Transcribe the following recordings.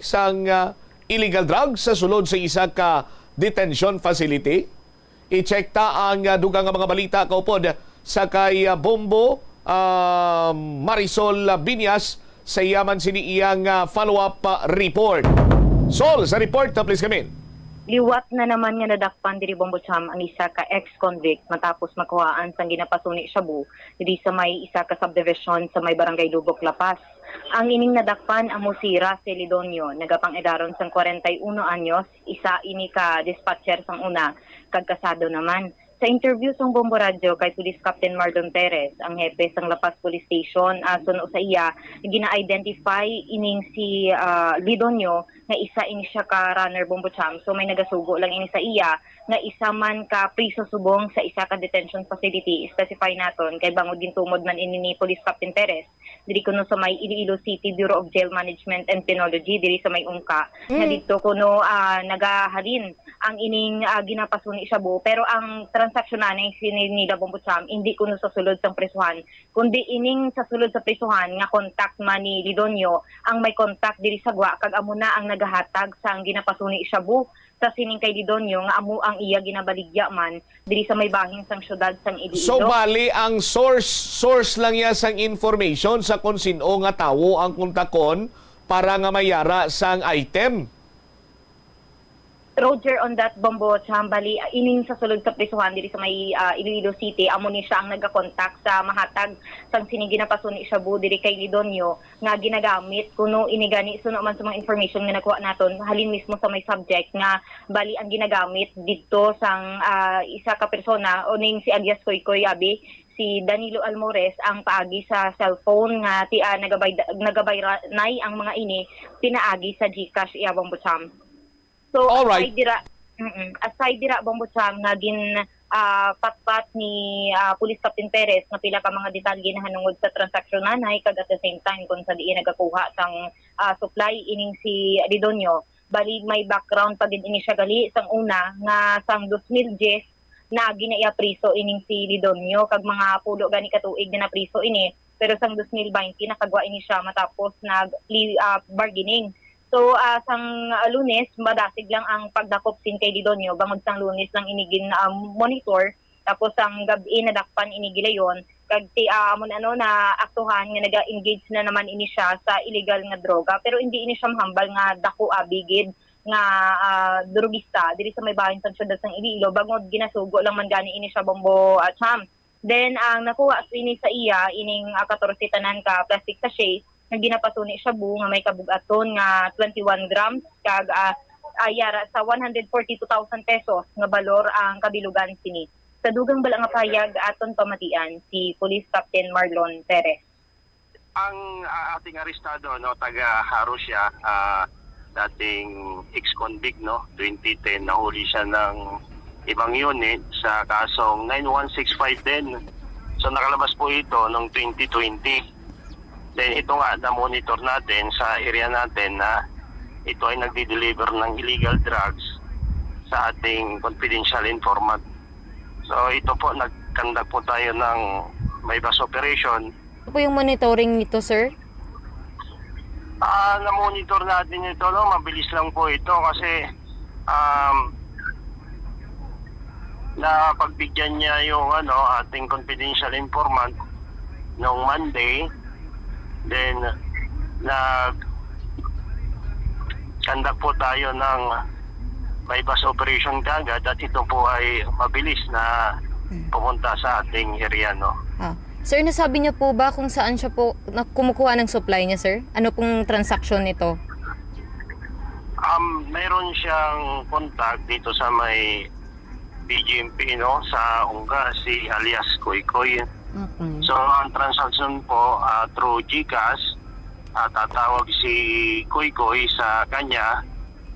sang illegal drugs sa sulod sa isa ka detention facility. I-check ta ang dugang nga mga balita kaupod sa kay Bombo Marisol Binyas sa yaman sini iyang follow-up report. Sol, sa report na please come in. Liwat na naman nga nadakpan diri Bombocham ang isa ka ex-convict matapos makuhaan sang ginapasuni Shabu diri sa may isa ka subdivision sa may barangay Lubok, Lapas. Ang ining nadakpan amo si Russell Lidonio, nagapang-edaron sang 41 anyos, isa ini ka dispatcher sang una, kag kasado naman. Sa interview sang Bombo Radio kay Police Captain Marlon Perez, ang hepe sang Lapas Police Station, suno sa iya, gina-identify ining si Lidonio nga isa ini siya ka runner Bombocham. So may nagasugo lang ini sa iya nga isa man ka priso subong sa isa ka detention facility. Specify naton kay bangod din tumod man ini ni Police Captain Perez diri kuno sa may Iloilo City Bureau of Jail Management and Penology diri sa may Ungka. Na dito kuno nagahalin ang ining ginapasuni Shabu, pero ang transaksyon na nila Bombocham hindi kuno sa sulod sang presuhan kundi ining sa sulod sa presuhan nga contact man ni Lidonio ang may contact diri sa gwa kag amo na ang nagahatag sang ginapasuni Shabu sa sining kay Lidonio nga amo ang iya ginabaligya man diri sa may bahin sang syudad sang Iloilo. So bali ang source lang ya sang information sa kung sino nga tawo ang kontakon para nga mayara sang item. Roger, on that, Bombo Chambali, ining sa sulod sa prisuhan diri sa may Iloilo City, amo ni siya ang nagakontak sa mahatag sang sinigi na pasuni Shabu diri kay Lidonio nga ginagamit kuno inigani suno man sa mga information nga nakuha naton halin mismo sa may subject nga bali ang ginagamit didto sang isa ka persona o ning si alias Koykoy Abi si Danilo Almores ang paagi sa cellphone nga nagabay nay ang mga ini pinaagi sa GCash iya Bombocham. So alright. aside dira Bombocham nga patpat ni Police Captain Perez nga pila ka mga detalye na hanungod sa transaksyon nanay kag at the same time kung sa diin nagakuha sang supply ining si Lidonio. Bali may background pag ini siya gali sang una nga sang 2010 na ginaiya priso ining si Lidonio kag mga pulo gani katuig na priso ini, pero sang 2020 nakagwa ini siya matapos nag bargaining. So sang Lunes madasig lang ang pagdakop sin kay Lidonio, bangod sang Lunes lang inigin monitor, tapos ang gabi nadakpan inigilayon kag amon na aktuhan nga naga-engage na naman ini siya sa illegal nga droga, pero hindi ini siya mahambal nga dako bigid nga drogista diri sa may bahin sa syudad sang Iloilo, bangod ginasugo lang man gani ini siya Bombo Cham. Then ang nakuha ini sa iya ining 14 tanan ka plastic sachet nga ginapasuni Shabu nga may kabugaton nga 21 grams kag ayara sa 142,000 pesos nga balor ang kabilugan sini. Sa dugang bala nga payag aton pamatian si Police Captain Marlon Perez. Ang ating arestado taga Haro siya, dating ex-convict 2010 nahuli siya ng ibang unit sa kasong 9165 din. So nakalabas po ito noong 2020. Then ito nga, na-monitor natin sa area natin na ito ay nagdi-deliver ng illegal drugs sa ating confidential informant. So ito po, nagkandak po tayo ng may bus operation. Ano po yung monitoring nito, sir? Na-monitor natin ito, mabilis lang po ito kasi napagbigyan niya yung ating confidential informant noong Monday. Then, nag-conduct po tayo ng may bus operation kagad at ito po ay mabilis na pumunta sa ating area, Sir, nasabi niyo po ba kung saan siya po kumukuha ng supply niya, sir? Ano pong transaction nito? Mayroon siyang contact dito sa may BGMP, sa Ungka, si alias Koykoy. Okay. So, ang transaction po through GCash, tatawag si Koykoy sa kanya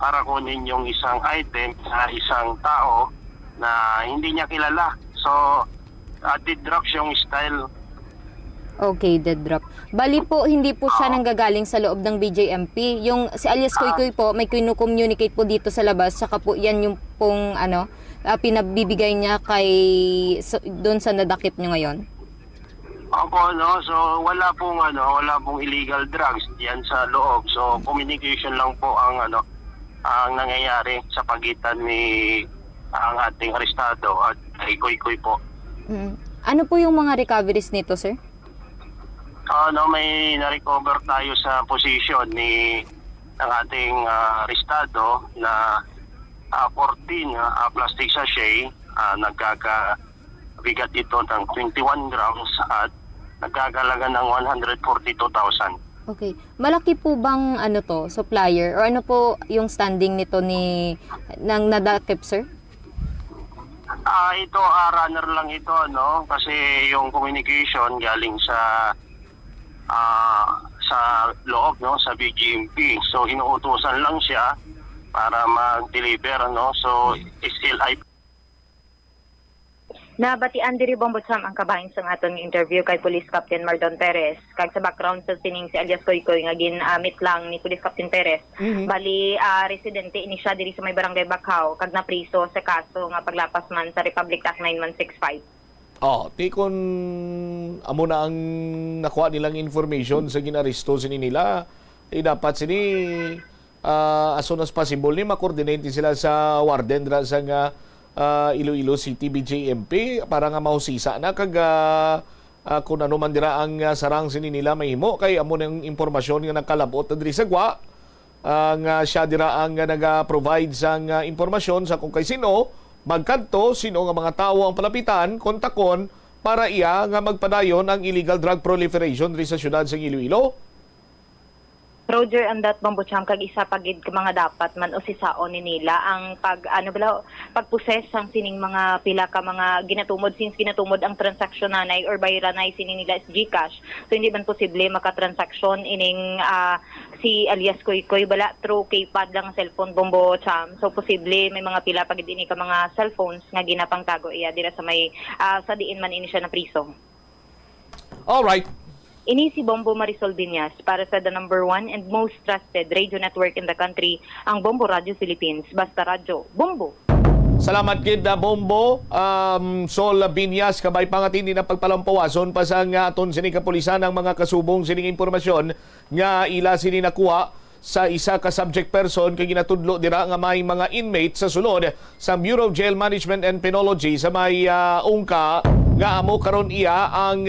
para kunin yung isang item sa isang tao na hindi niya kilala. So, dead drops yung style. Okay, dead drop. Bali po, hindi po siya nanggagaling sa loob ng BJMP. Yung si alias Koykoy po, may kinu-communicate po dito sa labas, saka po yan yung pong pinabibigay niya doon sa nadakip niyo ngayon. Opo, no. So wala pong illegal drugs diyan sa loob. So communication lang po ang nangyayari sa pagitan ni ang ating arestado at kay Koy po. Ano po yung mga recoveries nito, sir? May na-recover tayo sa position ng ating arestado na 14 plastic sachet, nagkakabigat ito ng 21 grams at nagkakalaga ng 142,000. Okay. Malaki po bang supplier or ano po yung standing nito ng nadakip, sir? Ito runner lang ito, no? Kasi yung communication galing sa loob, no, sa BGMP. So inuutusan lang siya para mag-deliver, no? So still Nabatian diri Bombotsam ang kabahin sa aton interview kay Police Captain Mardon Perez. Kag sa background sa sining si alias Koykoy nga ginamit lang ni Police Captain Perez. Bali residente ini siya diri sa may barangay Bacau kag napriso sa kaso nga paglapas man sa Republic Act 9165. Tikon amo na ang nakuha nilang information sa ginaresto sini nila, dapat sini as soon as possible ni ma-coordinate sila sa warden dra sa nga Iloilo City BJMP para nga mahusisa na kag kung ano man dira ang sarang sini nila mahimo kay amo nang impormasyon nga nakalabot diri sa gwa nga siya dira ang naga-provide sa impormasyon sa kung kay sino magkanto, sino nga mga tao ang palapitan, kontakon para iya nga magpadayon ang illegal drug proliferation diri sa syudad sa Iloilo. Roger, and that Bombotsam kag isa pagid mga dapat man usisaon ni nila ang pagposes sang sining mga pila ka mga ginatumod since ginatumod ang transaksyon nanay or bayaranay sini nila is GCash. So hindi man posible makatransaksyon ining si alias Koykoy bala through keypad lang cellphone Bombotsam. So posible may mga pila pagid ini ka mga cellphones nga ginapangtago iya dira sa may sa diin man ini siya na priso. All right. Ini si Bombo Marisol Biñas para sa the number 1 and most trusted radio network in the country, ang Bombo Radio Philippines. Basta radyo, Bombo! Salamat kid na Bombo. Sol Binyas, kabay pangatin din na pagpalampawason pa sa nga aton sini kapulisan ang mga kasubong sining impormasyon nga ila sini nakuha sa isa ka subject person kay ginatudlo dira nga may mga inmate sa sulod sa Bureau of Jail Management and Penology sa may ungka nga amo karon iya ang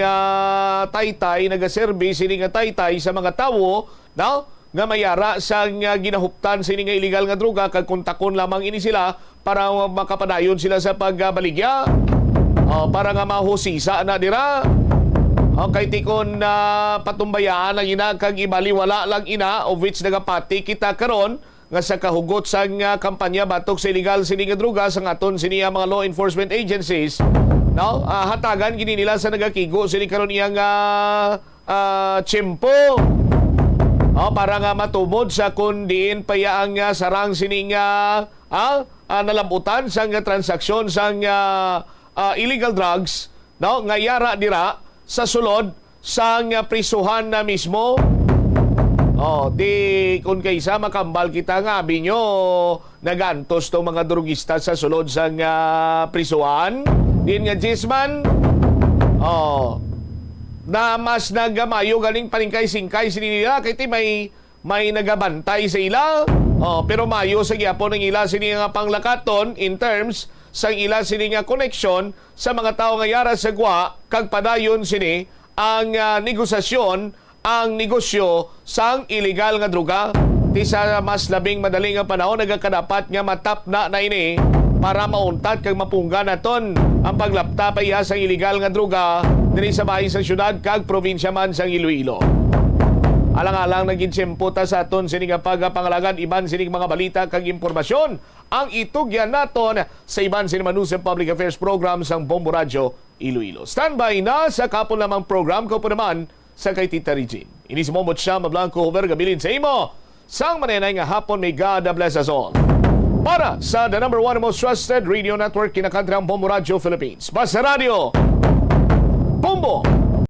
taytay nagaservice sini nga taytay sa mga tawo nga mayara sa ginahuptan sini nga illegal nga droga kag kontakon lamang ini sila para makapadayon sila sa pagbaligya para nga mahusisa na dira kay tikon patumbayaan ang ina kag ibaliwala lang ina of which nagapati kita karon nga sa kahugot sa kampanya batok sa illegal sini nga droga sa aton sini mga law enforcement agencies. Hatagan gini nila sa nagakigo sini karon iyang tiyempo para nga matumod sa kundiin payaang sarang sini nga nalabutan sa transaksyon sa illegal drugs nga yara dira sa sulod sa prisuhan na mismo. Di kung kaysa makambal kita nga abinyo nagantos tong mga drugista sa sulod sa prisuhan. Din nga Gisman, na mas nagamayo galing paningkay-singkay sini nila kay may nagabantay sa ila. Pero mayo sa gyapon ng ila sini nga panglakaton in terms sa ila sini nga connection sa mga tao nga yara sa gwa kag padayon sini ang negosasyon, ang negosyo sang illegal nga droga. Di sa mas labing madaling nga panahon nagakadapat nga matap na ini para mauntat kag mapunggan naton ang paglapta pa iya sa illegal nga droga diri sa bahin sa syudad kag probinsya man sa Iloilo. Alang-alang naging tiyempo sa aton sini nga pagpangalagan iban sining mga balita kag impormasyon ang itugyan naton sa iban sining Manusang Public Affairs Program sang Bombo Radio Iloilo. Standby na sa kapon lamang program ko po naman sa kay Tita Regine. Ini si Momot siya Mablanco Hover gabilin sa imo sang manenay nga hapon may God bless us all. Para sa the number 1 most trusted radio network kinakantrang Bombo Radio Philippines. Basta Radio, Bombo!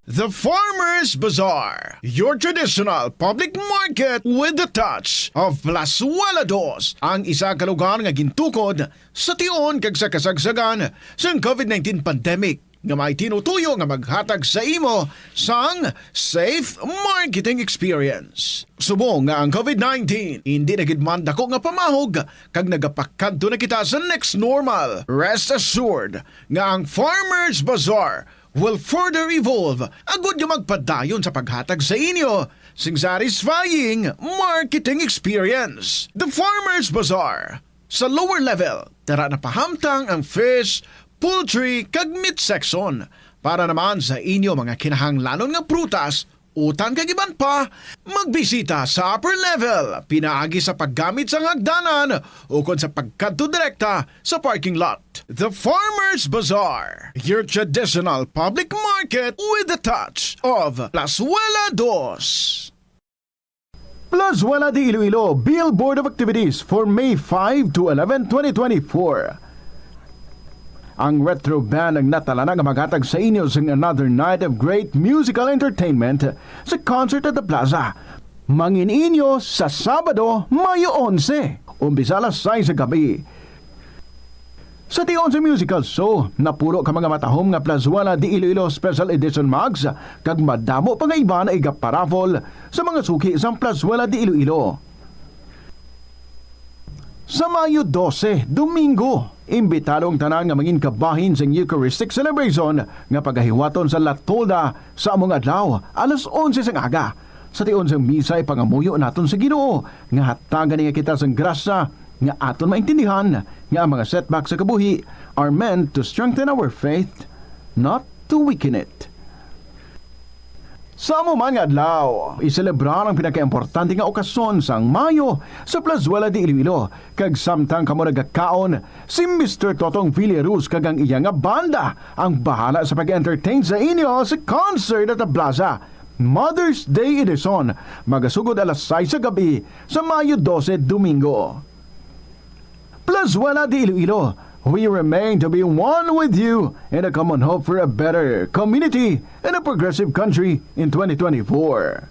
The Farmer's Bazaar, your traditional public market with the touch of Plasuelados, ang isa ka lugar nga gintukod sa tion kag sa kasagsagan sa COVID-19 pandemic. nga may tinutuyo nga maghatag sa imo sang safe marketing experience. Subong nga ang COVID-19 hindi na gid man dako nga pamahog kag nagapakadto na kita sa next normal. Rest assured nga ang Farmers Bazaar will further evolve agud nga magpadayon sa paghatag sa inyo sing satisfying marketing experience. The Farmers Bazaar. Sa lower level, tara na pahamtang ang fish, poultry, kag meat section. Para naman sa inyo mga kinahanglanon nga prutas, utang kag iban pa, magbisita sa upper level, pinaagi sa paggamit sa hagdanan o kon sa pagkadto direkta sa parking lot. The Farmers Bazaar, your traditional public market with a touch of Plazuela Dos. Plazuela de Iloilo Billboard of Activities for May 5 to 11, 2024. Ang retro band ang natala na maghatag sa inyo sa another night of great musical entertainment sa concert at the Plaza. Mangin inyo sa Sabado, Mayo 11, umpisa alas 6 sa gabi. Sa Tion sa musical show, napuro ka mga matahom nga Plazuela de Iloilo Special Edition mugs kag madamo pa nga iba na igaparafol sa mga suki sa Plazuela de Iloilo. Sa Mayo 12, Domingo, imbitadong tanan nga mangin kabahin sa Eucharistic celebration nga pagahiwaton sa Latolda sa among adlaw alas 11 sang aga. Sa tion sang misa ay pangamuyo naton sa Ginoo nga hatagan niya kita sang grasya nga aton maintindihan nga ang mga setbacks sa kabuhi are meant to strengthen our faith, not to weaken it. Sa amo man nga adlaw, iselebrar ang pinakaimportante nga okasyon sang Mayo sa Plazuela de Iloilo kag samtang kamo nagakaon si Mr. Totong Villaruz kag ang iya nga banda ang bahala sa pag-entertain sa inyo sa concert at the Plaza. Mother's Day Edition, magasugod alas 6 sa gabi sa Mayo 12, Domingo. Plazuela de Iloilo, we remain to be one with you in a common hope for a better community and a progressive country in 2024.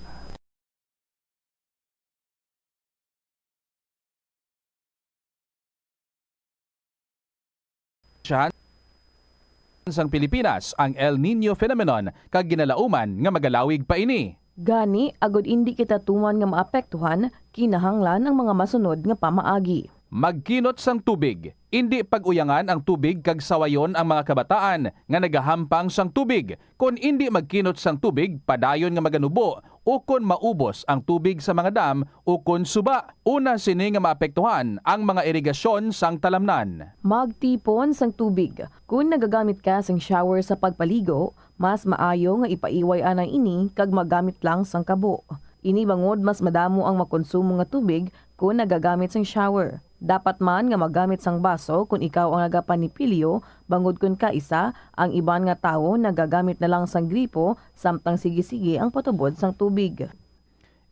Sang Pilipinas ang El Nino phenomenon kag ginalauman nga magalawig pa ini. Gani, agod hindi kita tuman nga maapektuhan, kinahanglan ng mga masunod nga pamaagi. Magkinot sang tubig. Indi pag-uyangan ang tubig kag sawayon ang mga kabataan nga nagahampang sang tubig. Kung indi magkinot sang tubig, padayon nga maganubo o kon maubos ang tubig sa mga dam o kon suba. Una sini nga maapektuhan ang mga irigasyon sang talamnan. Magtipon sang tubig. Kung nagagamit ka sang shower sa pagpaligo, mas maayo nga ipaiway anay ini kag magamit lang sang kabo. Ini bangod mas madamo ang makonsumo nga tubig kung nagagamit sang shower. Dapat man nga magamit sang baso kung ikaw ang nagapanipilyo, bangod kun ka isa, ang iban nga tawo nagagamit na lang sang gripo, samtang sige-sige ang patubod sang tubig.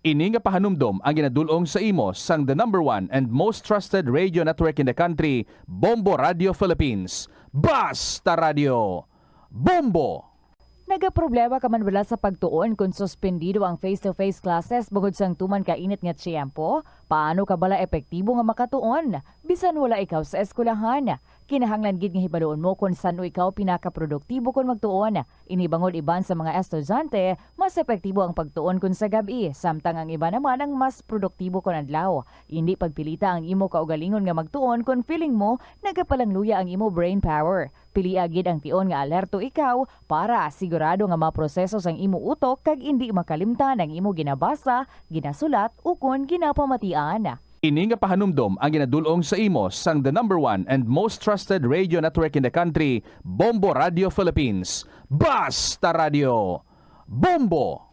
Ini nga pahanumdom ang ginadulong sa imo sang the #1 and most trusted radio network in the country, Bombo Radio Philippines. Basta Radio! Bombo! Nagaproblema ka man wala sa pagtuon kung suspendido ang face-to-face classes bugod sang tuman ka init nga tiyempo? Paano ka bala epektibo nga makatuon? Bisan wala ikaw sa eskwelahan. Kinahanglan gid nga hibaluon mo kung saan ikaw pinakaproduktibo kung magtuon. Inibangod iban sa mga estudyante, mas epektibo ang pagtuon kun sa gabi, samtang ang iba naman ang mas produktibo kun adlaw. Hindi pagpilita ang imo kaugalingon nga magtuon kung feeling mo nagapalangluya ang imo brain power. Pili agid ang tion nga alerto ikaw para sigurado nga maproseso sang imo utok kag hindi makalimtan ang imo ginabasa, ginasulat o kun ginapamatian. Ini nga pahanumdom ang ginadulong sa imo sang the #1 and most trusted radio network in the country, Bombo Radio Philippines. Basta Radio! Bombo!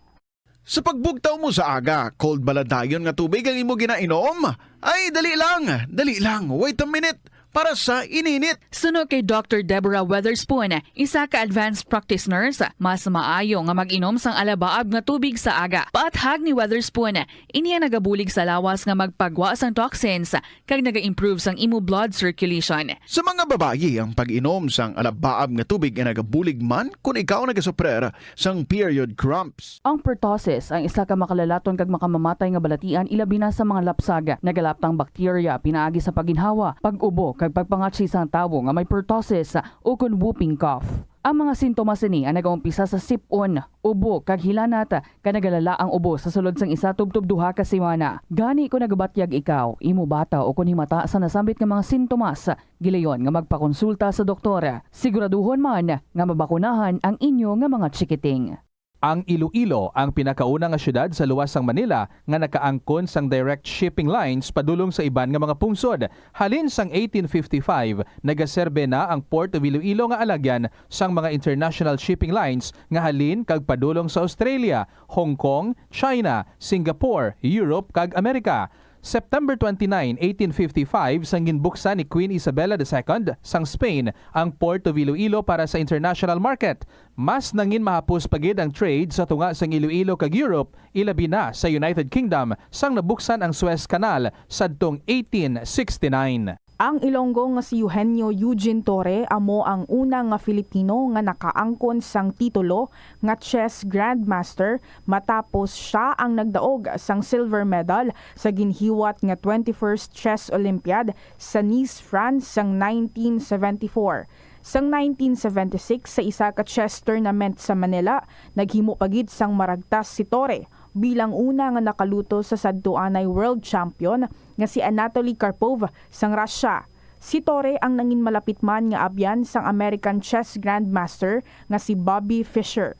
Sa pagbugtaw mo sa aga, cold baladayon nga tubig ang imo ginainom? Ay, dali lang, wait a minute. Para sa ininit. Suno kay Dr. Deborah Weatherspoon, isa ka advanced practice nurse, mas maayo nga mag-inom sang alabaab nga tubig sa aga. Paathag ni Weatherspoon, iniya nagabulig sa lawas nga magpagwa sang toxins kag naga-improve sang imo blood circulation. Sa mga babayi, ang pag-inom sang alabaab nga tubig ay nagabulig man kung ikaw nagasuprer sang period cramps. Ang pertussis ang isa ka makalalaton kag makamamatay nga balatian ilabi na sa mga lapsag, nagalaptang bakterya pinaagi sa paginhawa, pag-ubo kag pagpangatsi sang tawo nga may pertussis o kun whooping cough. Ang mga sintomas ini ang nagaumpisa sa sipon, ubo, kag hilanat, kanagalala ang ubo sa sulod sang isa tubtub duha ka semana. Gani kung nagabatyag ikaw, imo bata o kung himata sa nasambit nga mga sintomas, gilayon nga magpakonsulta sa doktor. Siguraduhon man nga mabakunahan ang inyo nga mga tsikiting. Ang Iloilo ang pinakauna nga syudad sa luwas sang Manila nga nakaangkon sang direct shipping lines padulong sa iban nga mga pungsod. Halin sang 1855, nagaserbe na ang Port of Iloilo nga alagyan sang mga international shipping lines nga halin kag padulong sa Australia, Hong Kong, China, Singapore, Europe kag Amerika. September 29, 1855, sang ginbuksan ni Queen Isabella II sang Spain ang Port of Iloilo para sa international market. Mas nangin mahapos pagid ang trade sa tunga sang Iloilo kag Europe, ilabi na sa United Kingdom sang nabuksan ang Suez Canal sadtong 1869. Ang Ilonggo nga si Eugenio Eugene Torre amo ang una nga Filipino nga nakaangkon sang titulo nga chess grandmaster matapos siya ang nagdaog sang silver medal sa ginhiwat nga 21st Chess Olympiad sa Nice, France sang 1974. Sang 1976 sa isa ka chess tournament sa Manila, naghimo pagid sang maragtas si Torre bilang una nga nakaluto sa sadtuanay world champion nga si Anatoly Karpov sang Russia. Si Torre ang nangin malapit man nga abyan sang American chess grandmaster nga si Bobby Fischer.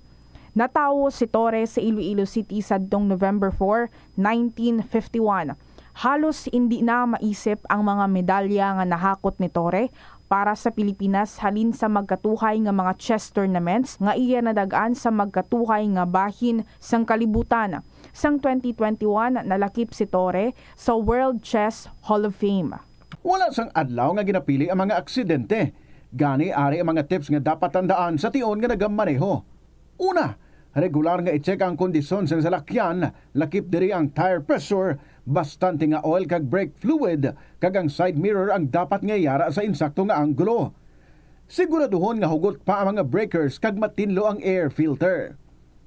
Natawo si Torre sa Iloilo City sadtong November 4, 1951. Halos hindi na maisip ang mga medalya nga nahakot ni Torre para sa Pilipinas halin sa magkatuhay nga mga chess tournaments nga iya nadagaan sa magkatuhay nga bahin sang kalibutan. Sang 2021 nalakip si Torre sa World Chess Hall of Fame. Wala sang adlaw nga ginapili ang mga aksidente. Gani ari ang mga tips nga dapat tandaan sa tion nga nagamaneho. Una, regular nga i-check ang kondisyon sa salakyan, lakip diri ang tire pressure, bastante nga oil kag brake fluid, kag ang side mirror ang dapat nga yara sa insakto nga anggulo. Siguraduhon nga hugot pa ang mga breakers kag matinlo ang air filter.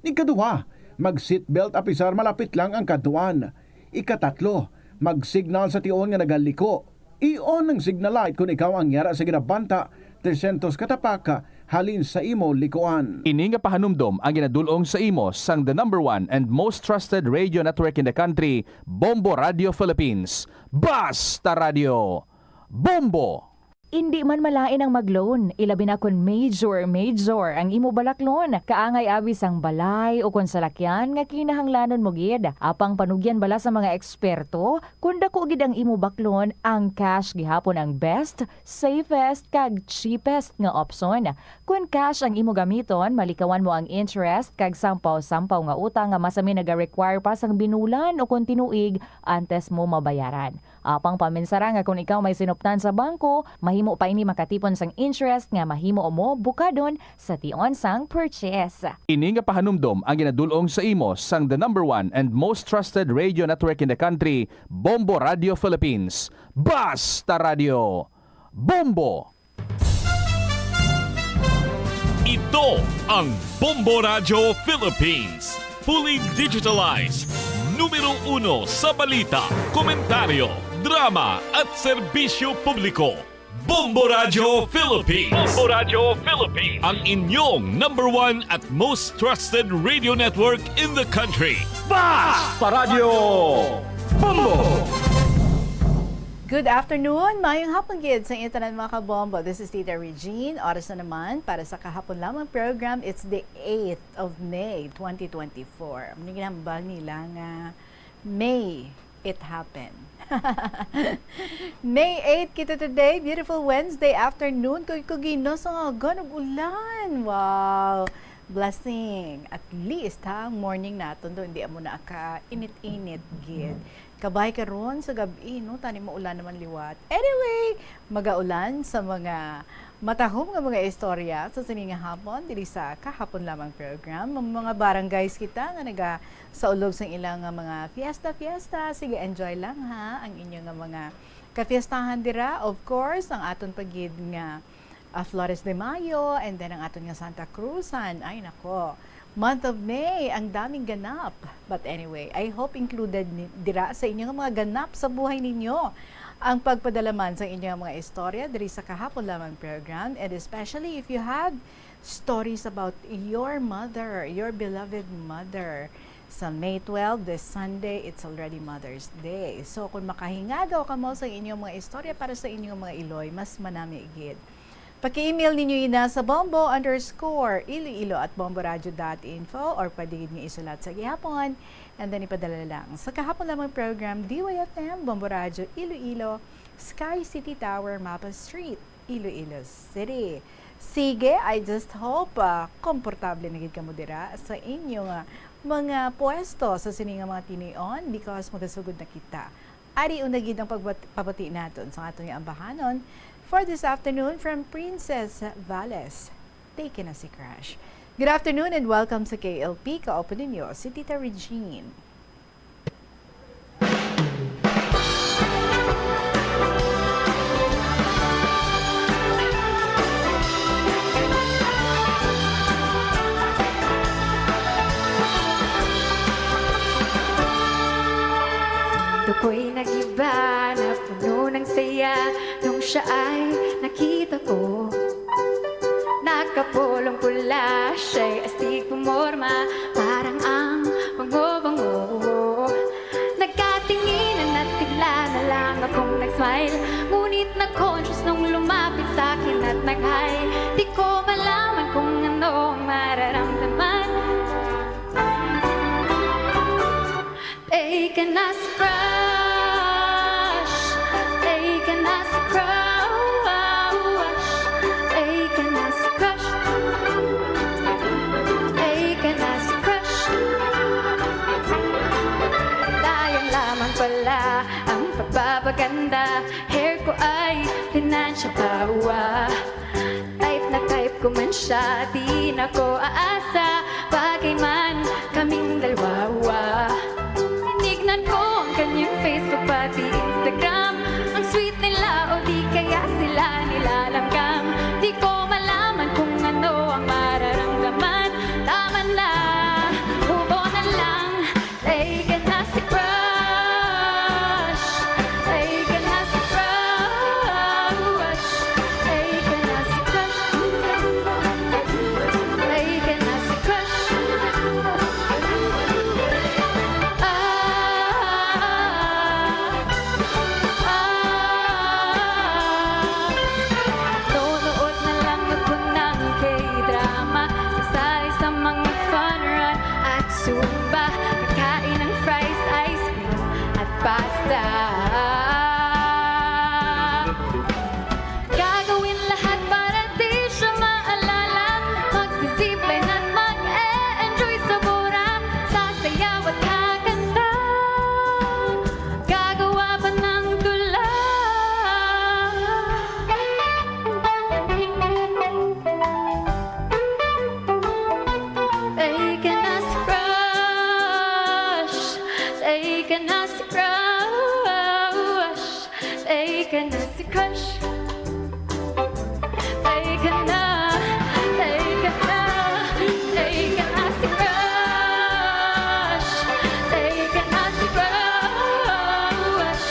Ikaduha, mag-seatbelt apisar malapit lang ang kaduan. Ikatatlo, mag-signal sa tion nga nagaliko. I-on ang signal light kung ikaw ang yara sa ginabanta 300 katapaka halin sa imo likuan. Ini nga pahanumdom ang ginadulong sa imo sang the number one and most trusted radio network in the country, Bombo Radio Philippines. Basta Radio! Bombo! Hindi man malain ang mag-loan, ilabi na kun major ang imo balaklon. Kaangay abis ang balay o kun salakyan nga kinahanglanon mo gid. Apang panugyan bala sa mga eksperto, kun dako gid ang imo baklon, ang cash gihapon ang best, safest kag cheapest nga option. Kun cash ang imo gamiton, malikawan mo ang interest kag sampaw-sampaw nga utang nga masami naga-require pa sang binulan o kun tinuig antes mo mabayaran. Apang paminsara nga kung ikaw may sinuptan sa bangko, mahimo pa ini makatipon sang interest nga mahimo mo bukadon sa tion sang purchase. Ini nga pahanumdom ang ginadulong sa imo sang the number one and most trusted radio network in the country, Bombo Radio Philippines. Basta Radio! Bombo! Ito ang Bombo Radio Philippines. Fully digitalized. Numero 1 sa balita, komentaryo, drama at serbisyo publiko. Bombo Radio Philippines. Bombo Radio Philippines. Ang inyong number one at most trusted radio network in the country. Basta Radio! Bombo! Good afternoon, mayong hapon gid sa internet mga kabombo. This is Tita Regine. Oras na naman para sa kahapon lamang program. It's the 8th of May, 2024. Manigambal nila nga May it happened. May 8 kita today, beautiful Wednesday afternoon. Kugino sa ganong ulan. Wow! Blessing. At least ha, morning naton do hindi mo na ka init-init gid. Kabay karon sa gabi, no? Tani maulan naman liwat. Anyway, magaulan sa mga matahom nga mga istorya sa sining hapon diri sa kahapon lamang program. Mga barangays kita nga naga sa ulog sa ilang mga fiesta. Sige, enjoy lang ha ang inyong mga kafiestahan dira. Of course, ang aton pagid nga Flores de Mayo and then ang aton nga Santa Cruzan. Ay nako. Month of May, ang daming ganap. But anyway, I hope included dira sa inyong mga ganap sa buhay ninyo ang pagpadalaman sa inyong mga istorya diri sa kahapon lamang program, and especially if you had stories about your mother, your beloved mother. Sa May 12, this Sunday, it's already Mother's Day. So kung makahingagaw ka mo sa inyong mga istorya para sa inyong mga Iloy, mas manami igid. Paki-email ninyo ina sa bombo_iloilo@bomboradio.info or pwede nyo isulat sa gihapon and then ipadala lang. Sa kahapon lamang program, DYFM, Bombo Radio, Iloilo, Sky City Tower, Mapa Street, Iloilo City. Sige, I just hope komportable na gid ka mo dira sa inyong mga pwesto sa sininga mga tinion because magasugod na kita. Ari unagid ang pagpabati naton sa atong ambahanon for this afternoon from Princess Valles. Take na si Crash. Good afternoon and welcome sa KLP. Kaopo ninyo si Tita Regine. Ako'y nag-iba na puno ng saya nung siya ay nakita ko. Nakapulong pula, siya'y astig pumorma, parang ang bango-bango. Nagkatinginan at bigla na lang akong nag-smile, ngunit na-conscious nung lumapit sa'kin at nag-hi. Di ko malaman kung ano ang mararamdaman. Taken as a crush, taken as a crush, taken as a crush, taken as a crush. Sayang lamang pala ang pagpapaganda, hair ko ay financial pawa. Type na type ko man siya, di na ko aasa, bagay man kaming dalawa. Tinignan ko ang kanyang Facebook pati Instagram, ang sweet nila o di kaya sila nilalanggam. Di ko malaman kung ano ang mararamdaman. Tama na, move on na lang. Taken as a crush, taken as a crush, taken as a crush, taken as a crush. Nonood na lang ako ng K-drama, sasali sa mga fun run at Zumba, kakain ng fries, ice cream at pasta. Gagawin lahat para di siya maalala, magsisipline at mag-e-enjoy sa bura, sasayaw at kakanta, gagawa pa ng tula. Taken as a crush, taken as a crush, taken as a crush, taken na, taken na, taken as a crush, taken as a crush,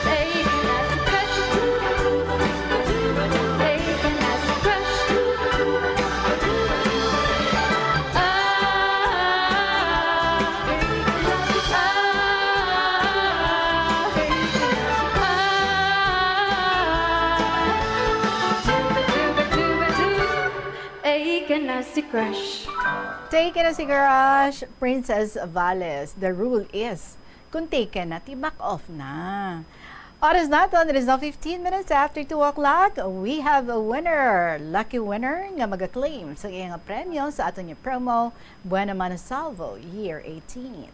taken as a crush, taken as a crush. Taken as a crush. Taken as a crush, Princess Valles. The rule is, kung taken na, back off na. Oras natin, it is now 15 minutes after 2 o'clock. We have a winner. Lucky winner nga mag-claim sa iyang premyo sa ato niya promo, Buena Mano Salvo, Year 18.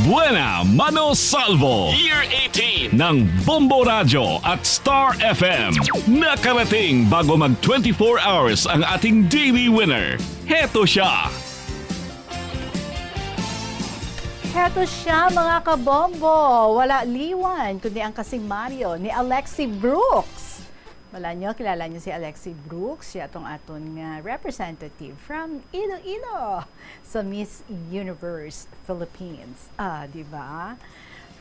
Buena Mano Salvo Year 18 ng Bombo Radio at Star FM. Nakarating bago mag 24 hours ang ating daily winner. Heto siya. Heto siya mga kabombo. Wala liwan, kundi ang kasing Mario ni Alexi Brooks. Wala nyo, kilala nyo si Alexi Brooks. Siya itong aton nga representative from Iloilo sa Miss Universe Philippines. Di ba?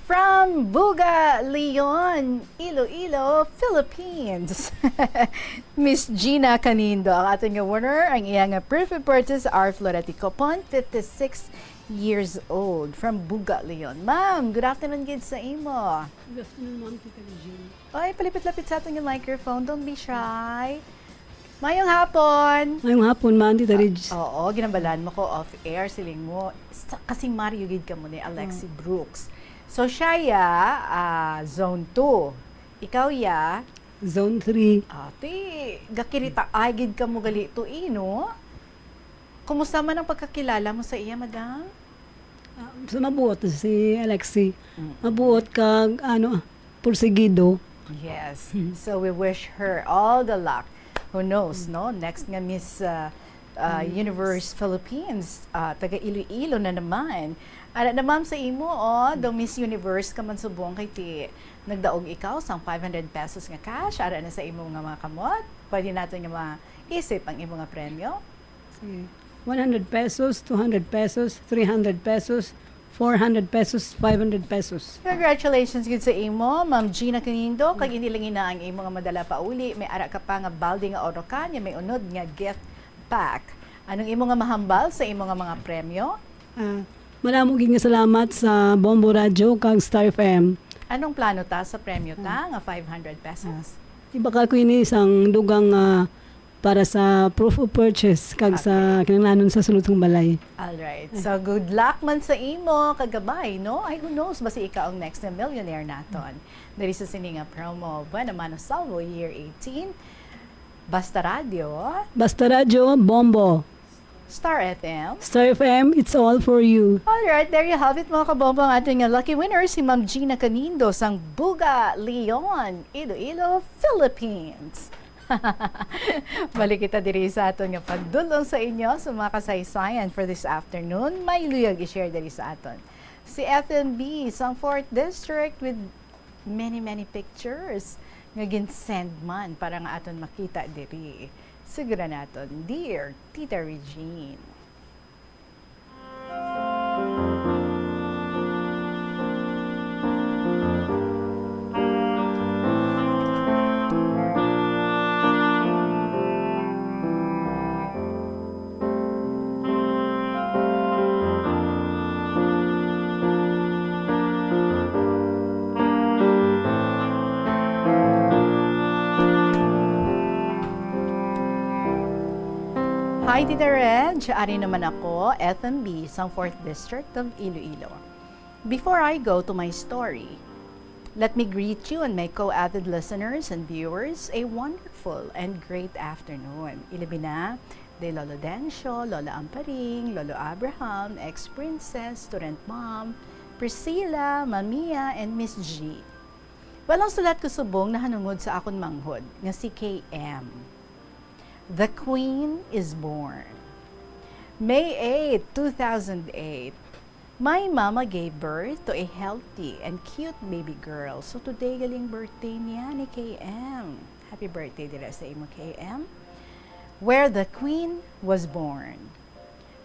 From Buga, Leon, Iloilo, Philippines. Miss Gina Canindo, ang ating winner, ang iyang perfect purchase, our Floreti Copon, 56 years old, from Buga, Leon. Ma'am, good afternoon, good sa imo. Good afternoon, Ma'am Tita Regine. Oy, palipit-lapit sa ating microphone, don't be shy. Mayong hapon. Ngayong hapon, Ma'am Tita Regine. Oo, ginambalan mo ko off-air, siling mo. Kasing Mario gid ka mo ni Alexi Brooks. So, siya ya, zone 2. Ikaw ya, Zone 3. ati, gakirita agid ka mo gali to ino. Kumusta man ang pagkakilala mo sa iya, madam? So, mabuot na si Alexi. Mabuot kag, pursigido. Yes. So, we wish her all the luck. Who knows, no? Next nga Miss Universe Philippines, taga Iloilo na naman. Ara na ma'am sa imo, do Miss Universe ka man subong kay ti nagdaog ikaw sang 500 pesos nga cash. Ara na sa imo nga mga kamot. Pwede natin nga maisip ang imo nga premyo. 100 pesos, 200 pesos, 300 pesos, 400 pesos, 500 pesos. Congratulations gid sa imo, Ma'am Gina Canindo. Kag inilangin na ang imo nga madala pa uli. May ara ka pa nga balde nga oro ka, nya may unod nga gift pack. Anong imo nga mahambal sa imo nga mga premyo? Maraming nga salamat sa Bombo Radio kag Star FM. Anong plano ta sa premyo ta nga 500 pesos? Ibakal ko ini isang dugang para sa proof of purchase kag sa kinahanglanon sa sulod ng balay. Alright. So, good luck man sa imo, kagabay, no? Ay, who knows, basi ikaw ang next na millionaire naton. Dari sa sininga promo, Buena Mano Salvo, year 18. Basta Radio. Basta Radio, Bombo. Star FM. Star FM, it's all for you. Alright, there you have it mga kabombo. Ang ating lucky winner, si Ma'am Gina Canindo, sang Buga, Leon, Iloilo, Philippines. Balik kita diri sa aton nga pagdulong sa inyo sa mga kasaysayan for this afternoon. May luyag i-share diri sa aton. Si FNB, sang 4th District with many pictures nga gin-send man para nga aton makita diri. Sigura naton, Dear Tita Regine. Hi, Tita Reg. Ari naman ako, FMB, sang 4th District of Iloilo. Before I go to my story, let me greet you and my co-avid listeners and viewers a wonderful and great afternoon. Ilibina de Lolo Dencio, Lola Amparing, Lolo Abraham, ex-princess, student mom, Priscilla, Mamia, and Miss G. Walang sulat ko subong na hanungod sa akon manghod, nga si KM. The Queen is born. May 8, 2008, my mama gave birth to a healthy and cute baby girl. So today galing birthday niya ni KM. Happy birthday dira sa imo KM. Where the Queen was born.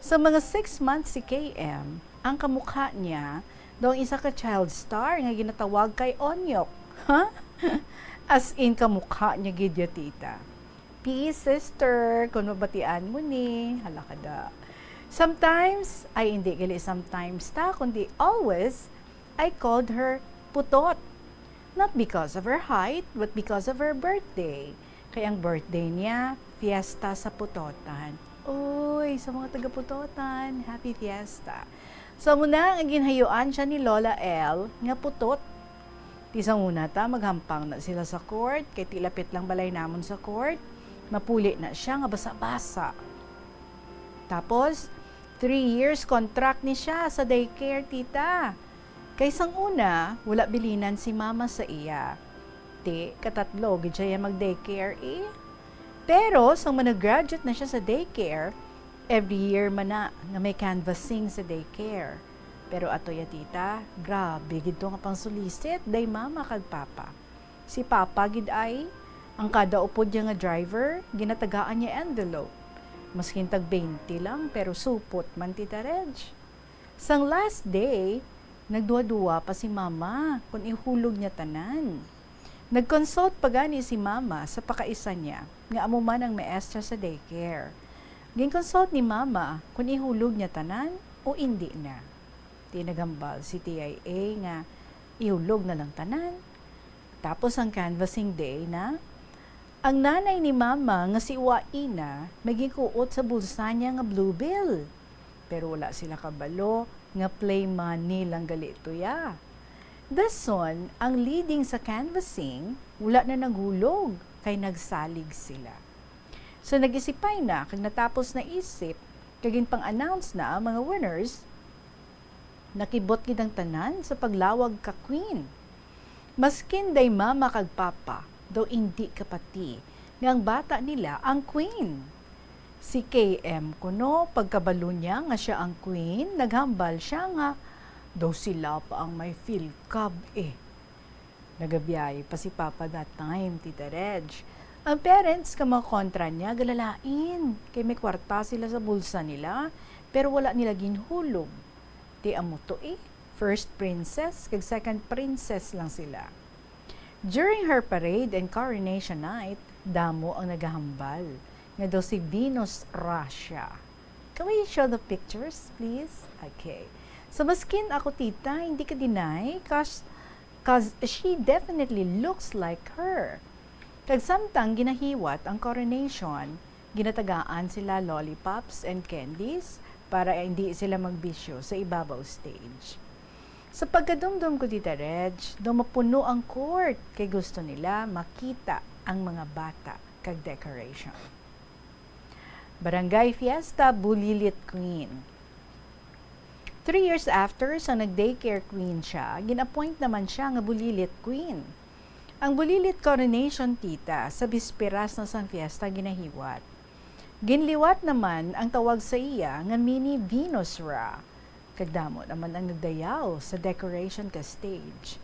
Sa mga 6 months si KM, ang kamukha niya daw isa ka child star nga ginatawag kay Onyok. Ha? As in kamukha niya gid ya, tita. Peace, sister, kung mabatian mo ni, halakada. Sometimes, ay hindi gali sometimes ta, kundi always, I called her Putot. Not because of her height, but because of her birthday. Kaya ang birthday niya, fiesta sa Putotan. Uy, sa mga taga-Putotan, happy fiesta. So muna, ang ginhayuan siya ni Lola L, nga Putot. Tisang una ta, maghampang na sila sa court, kay tilapit lang balay namon sa court. Mapuli na siya nga basa-basa. Tapos, 3 years contract ni siya sa daycare, tita. Kaysang una, wala bilinan si mama sa iya. Katatlo, gid siya mag-daycare Pero, sang mana-graduate na siya sa daycare, every year man na nga may canvassing sa daycare. Pero ato ya, tita, grabe, gid to nga pang sulisit, day mama kag papa. Si papa gid ay, ang kada upod niya nga driver, ginatagaan niya envelope. Maskin tag 20 lang, pero supot man, Tita Reg. Sang last day, Nagduwa-duwa pa si mama kung ihulog niya tanan. Nag-consult pa gani si mama sa pakaisa niya nga amo man ang maestra sa daycare. Gin-consult ni mama kung ihulog niya tanan o hindi na. Tinagambal si TIA nga ihulog na lang tanan. Tapos ang canvassing day na ang nanay ni mama nga si Waina magikuot sa bulsa niya nga blue bill. Pero wala sila kabalo nga play money lang gali ito ya. Dason, ang leading sa canvassing, wala na naghulog kay nagsalig sila. So nag-isipay na, kag natapos na isip, kagin pang-announce na ang mga winners, nakibot gidang tanan sa paglawag ka queen. Maskin day mama kag papa, daw hindi kapati, nga ang bata nila ang queen. Si KM kuno, pagkabalo niya nga siya ang queen, naghambal siya nga, daw sila pa ang may feel cub Nagabiyay pa si Papa that time, Tita Reg. Ang parents ka mga kontra niya, galalain. Kay may kwarta sila sa bulsa nila, pero wala nila ginhulog. Di amo to first princess, kag second princess lang sila. During her parade and coronation night, damo ang nagahambal. Nga daw si Venus Russia. Can we show the pictures, please? Okay. So, maskin ako, tita, hindi ka deny cause she definitely looks like her. Kag samtang ginahiwat ang coronation, ginatagaan sila lollipops and candies para hindi sila magbisyo sa ibabaw stage. Sa pagkadumdum ko, Tita Reg, mapuno ang court kay gusto nila makita ang mga bata kag decoration. Barangay Fiesta Bulilit Queen. 3 years after sa nag-daycare queen siya, gin-appoint naman siya nga Bulilit Queen. Ang Bulilit Coronation, tita, sa bisperas na sang fiesta ginahiwat. Ginliwat naman ang tawag sa iya nga mini Venus Ra. Kagdamo naman ang nagdayaw sa decoration ka stage.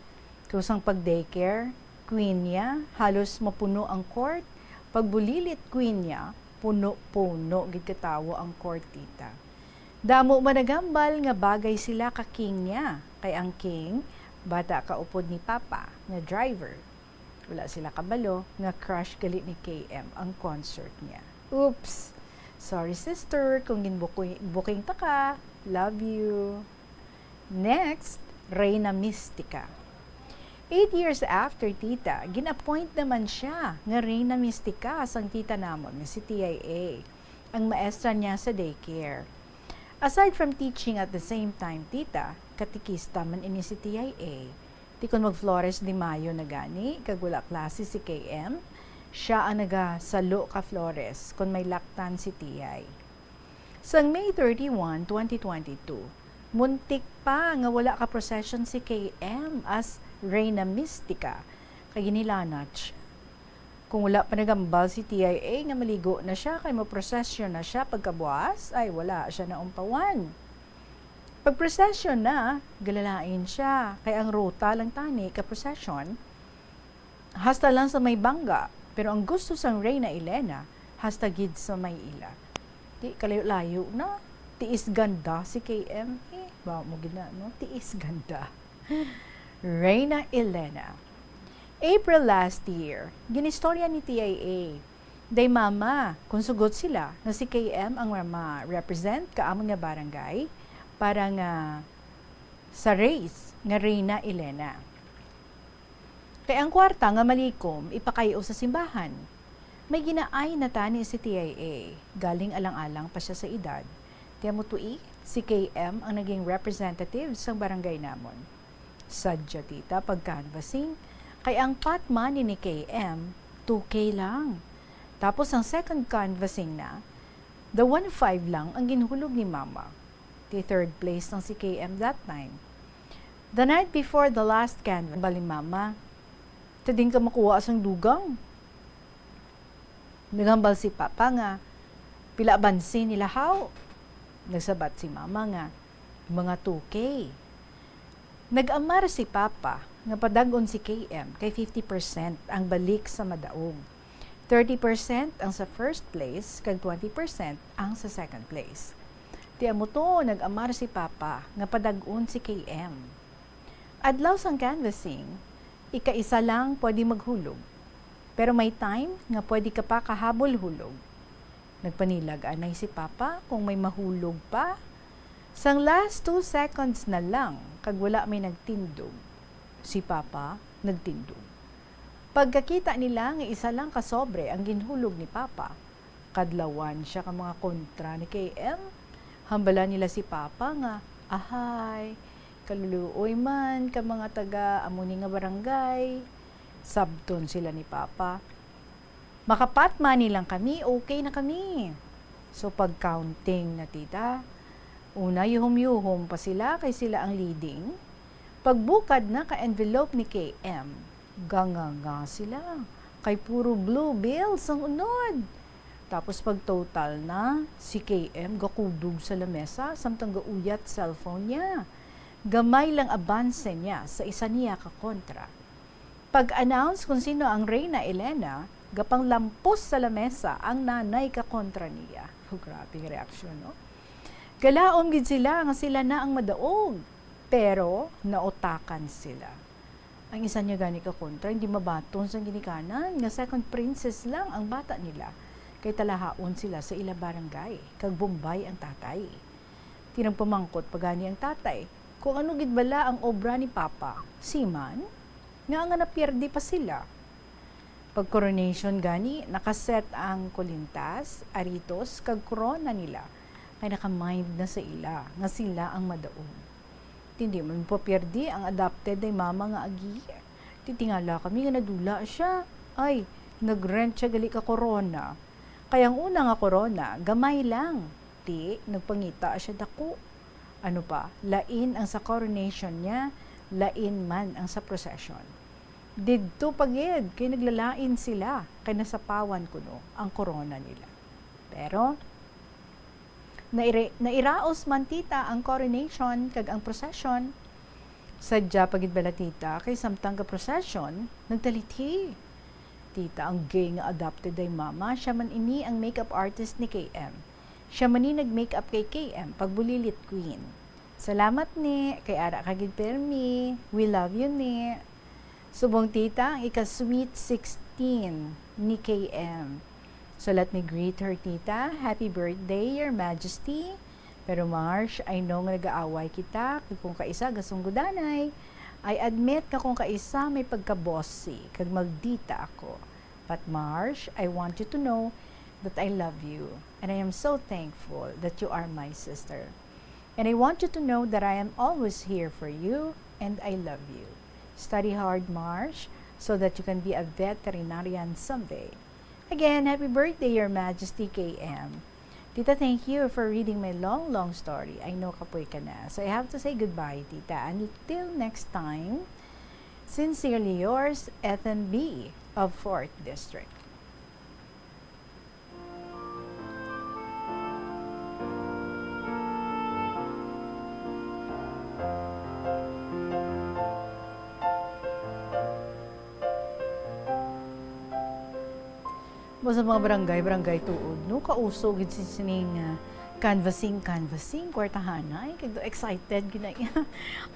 Kusang pag-daycare, queen niya, halos mapuno ang court. Pag Bulilit Queen niya, puno-puno gitatawo ang court, tita. Damo managambal nga bagay sila ka king niya. Kay ang king, bata kaupod ni Papa, nga driver. Wala sila kabalo, nga crush gali ni KM ang concert niya. Oops! Sorry sister, kung booking ta ka. Love you. Next, Reyna Mystica. 8 years after tita, gin-appoint naman siya nga Reyna Mystica sang tita namon nga si TIA, ang maestra niya sa daycare. Aside from teaching at the same time, tita, katikista man ini si TIA. Di kon mag-Flores de Mayo na gani, kag wala klase si KM, siya ang nagasalo ka Flores kon may laktan si TI. Sang May 31, 2022, muntik pa nga wala ka procession si KM as Reyna Mystica, kay ginilanat siya. Kung wala pa nagambal si TIA nga maligo na siya, kay maprosesyon na siya pagkabuas, ay wala siya na umpawan. Pag procession na, galalain siya, kay ang ruta lang tani ka procession, hasta lang sa may bangga, pero ang gusto sang Reyna Elena, hasta gid sa may ila. Di kalayo-layo na, tiis ganda si KM, ba mo gina, no? Tiis ganda. Reyna Elena. April last year, ginistorya ni TIA. Day mama, kung sugot sila na si KM ang represent kaamon nga barangay para nga sa race nga Reyna Elena. Kaya ang kwarta nga malikom ipakayo sa simbahan. May ginaay na tani si TIA. Galing alang-alang pa siya sa edad. Tiyan mo tu'i, si KM ang naging representative sa barangay namon. Sadya tita pag-canvassing, kay ang pot money ni KM, 2K lang. Tapos ang second canvassing na, the 1.5 lang ang ginhulog ni mama. The third place lang si KM that time. The night before the last canvass, bali mama, tading ka makuha asang dugang. Nagambal si Papa nga, pila bansin nila how? Nagsabat si mama nga, mga 2K. Nag-amar si Papa, nga padagon si KM kay 50% ang balik sa madaog. 30% ang sa first place, kag 20% ang sa second place. Tiyan mo to, nag-amar si Papa, nga padagon si KM. Adlaw sang canvassing, ika-isa lang pwede maghulog. Pero may time nga pwede ka pa kahabol-hulog. Nagpanilag anay si Papa kung may mahulog pa. Sang last 2 seconds na lang, kag wala may nagtindog. Si Papa nagtindog. Pagkakita nila nga isa lang kasobre ang ginhulog ni Papa, kadlawan siya ka mga kontra ni KM. Hambala nila si Papa nga, ahay, kaluluoy man ka mga taga amuni nga barangay. Sabton sila ni Papa. Makapatma nilang kami, okay na kami. So pag-counting na tita, una yuhom-yuhom pa sila kay sila ang leading. Pagbukad na ka-envelope ni KM, ganga sila. Kay puro blue bills ang unod. Tapos pag total na, si KM gakudog sa lamesa, samtang gauyat cellphone niya. Gamay lang abanse niya sa isa niya kakontra. Pag-announce kung sino ang Reyna Elena, gapang lampos sa lamesa ang nanay kakontra niya. Grabe yung reaksyon, no? Galaom gid sila nga sila na ang madaog, pero naotakan sila. Ang isa niya gani kakontra, hindi mabaton sa ginikanan, nga second princess lang ang bata nila. Kay talahaon sila sa ila barangay, kag Bombay ang tatay. Tinagpamangkot pagani ang tatay, kung ano gid bala ang obra ni Papa, siman, nga napierdi pa sila. Pag coronation gani, nakaset ang kulintas, aritos, kag corona nila. Kay nakamind na sa ila, nga sila ang madaog. Hindi man po pierdi ang adopted ay mama nga agi. Titingala kami nga nadula siya. Ay, nagrent siya gali ka corona. Kaya ang una nga corona, gamay lang. Di, nagpangita siya dako. Ano pa, lain ang sa coronation niya, lain man ang sa procession. Didto pagid, kay naglalain sila, kay nasapawan kuno ang corona nila. Pero, nairaos man tita ang coronation kag ang procession. Sadya pagid bala tita, kay samtang ka procession, nagdalithi. Tita, ang gay nga adopted ay mama, siya man ini ang makeup artist ni KM. Siya man ni nag-makeup kay KM, pagbulilit queen. Salamat ni, kay ara kagid permi. We love you ni. Subong tita, ang ika-sweet 16 ni KM. So let me greet her tita. Happy birthday, Your Majesty. Pero Marsh, I know nga nag-aaway kita. Kung kaisa gasunggudanay, I admit ka kung kaisa may pagka-bossy, kag magdita ako. But Marsh, I want you to know that I love you. And I am so thankful that you are my sister. And I want you to know that I am always here for you and I love you. Study hard, Marsh, so that you can be a veterinarian someday. Again, happy birthday, Your Majesty KM. Tita, thank you for reading my long story. I know kapoy ka na. So I have to say goodbye, Tita. Until next time, sincerely yours, Ethan B. of 4th District. Sa mga barangay tuod, no, kausog gid sining canvassing, kwartahanay, kag excited ginay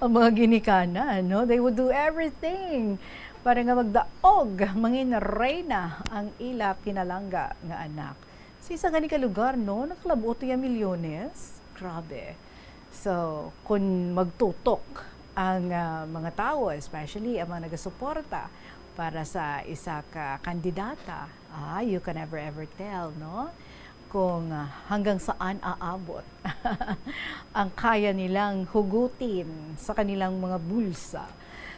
ang mga ginikana, no? They would do everything para nga magdaog mangin reyna ang ila pinalangga nga anak. Sa isa gani ka lugar, no, naklabuto ya milyones. Grabe. So, kung magtutok ang mga tao, especially ang mga nagasuporta para sa isa ka kandidata, you can never ever tell, no? Kung hanggang saan aabot ang kaya nilang hugutin sa kanilang mga bulsa.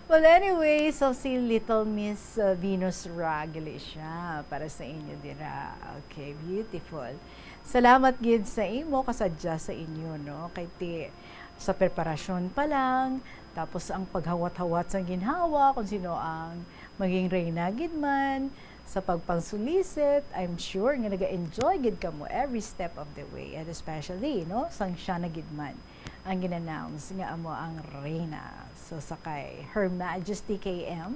Well, anyway, so si Little Miss Venus Raggili siya para sa inyo dira. Okay, beautiful. Salamat gid sa imo, kasadya sa inyo, no? Kay ti sa preparasyon pa lang, tapos ang paghawat-hawat sa ginhawa, kung sino ang maging reyna gid man, sa pagpangsulisit, I'm sure nga naga-enjoy gid ka mo every step of the way, and especially, no, sang siya na gid man ang ginannounce nga amo ang reyna. So sakay Her Majesty KM,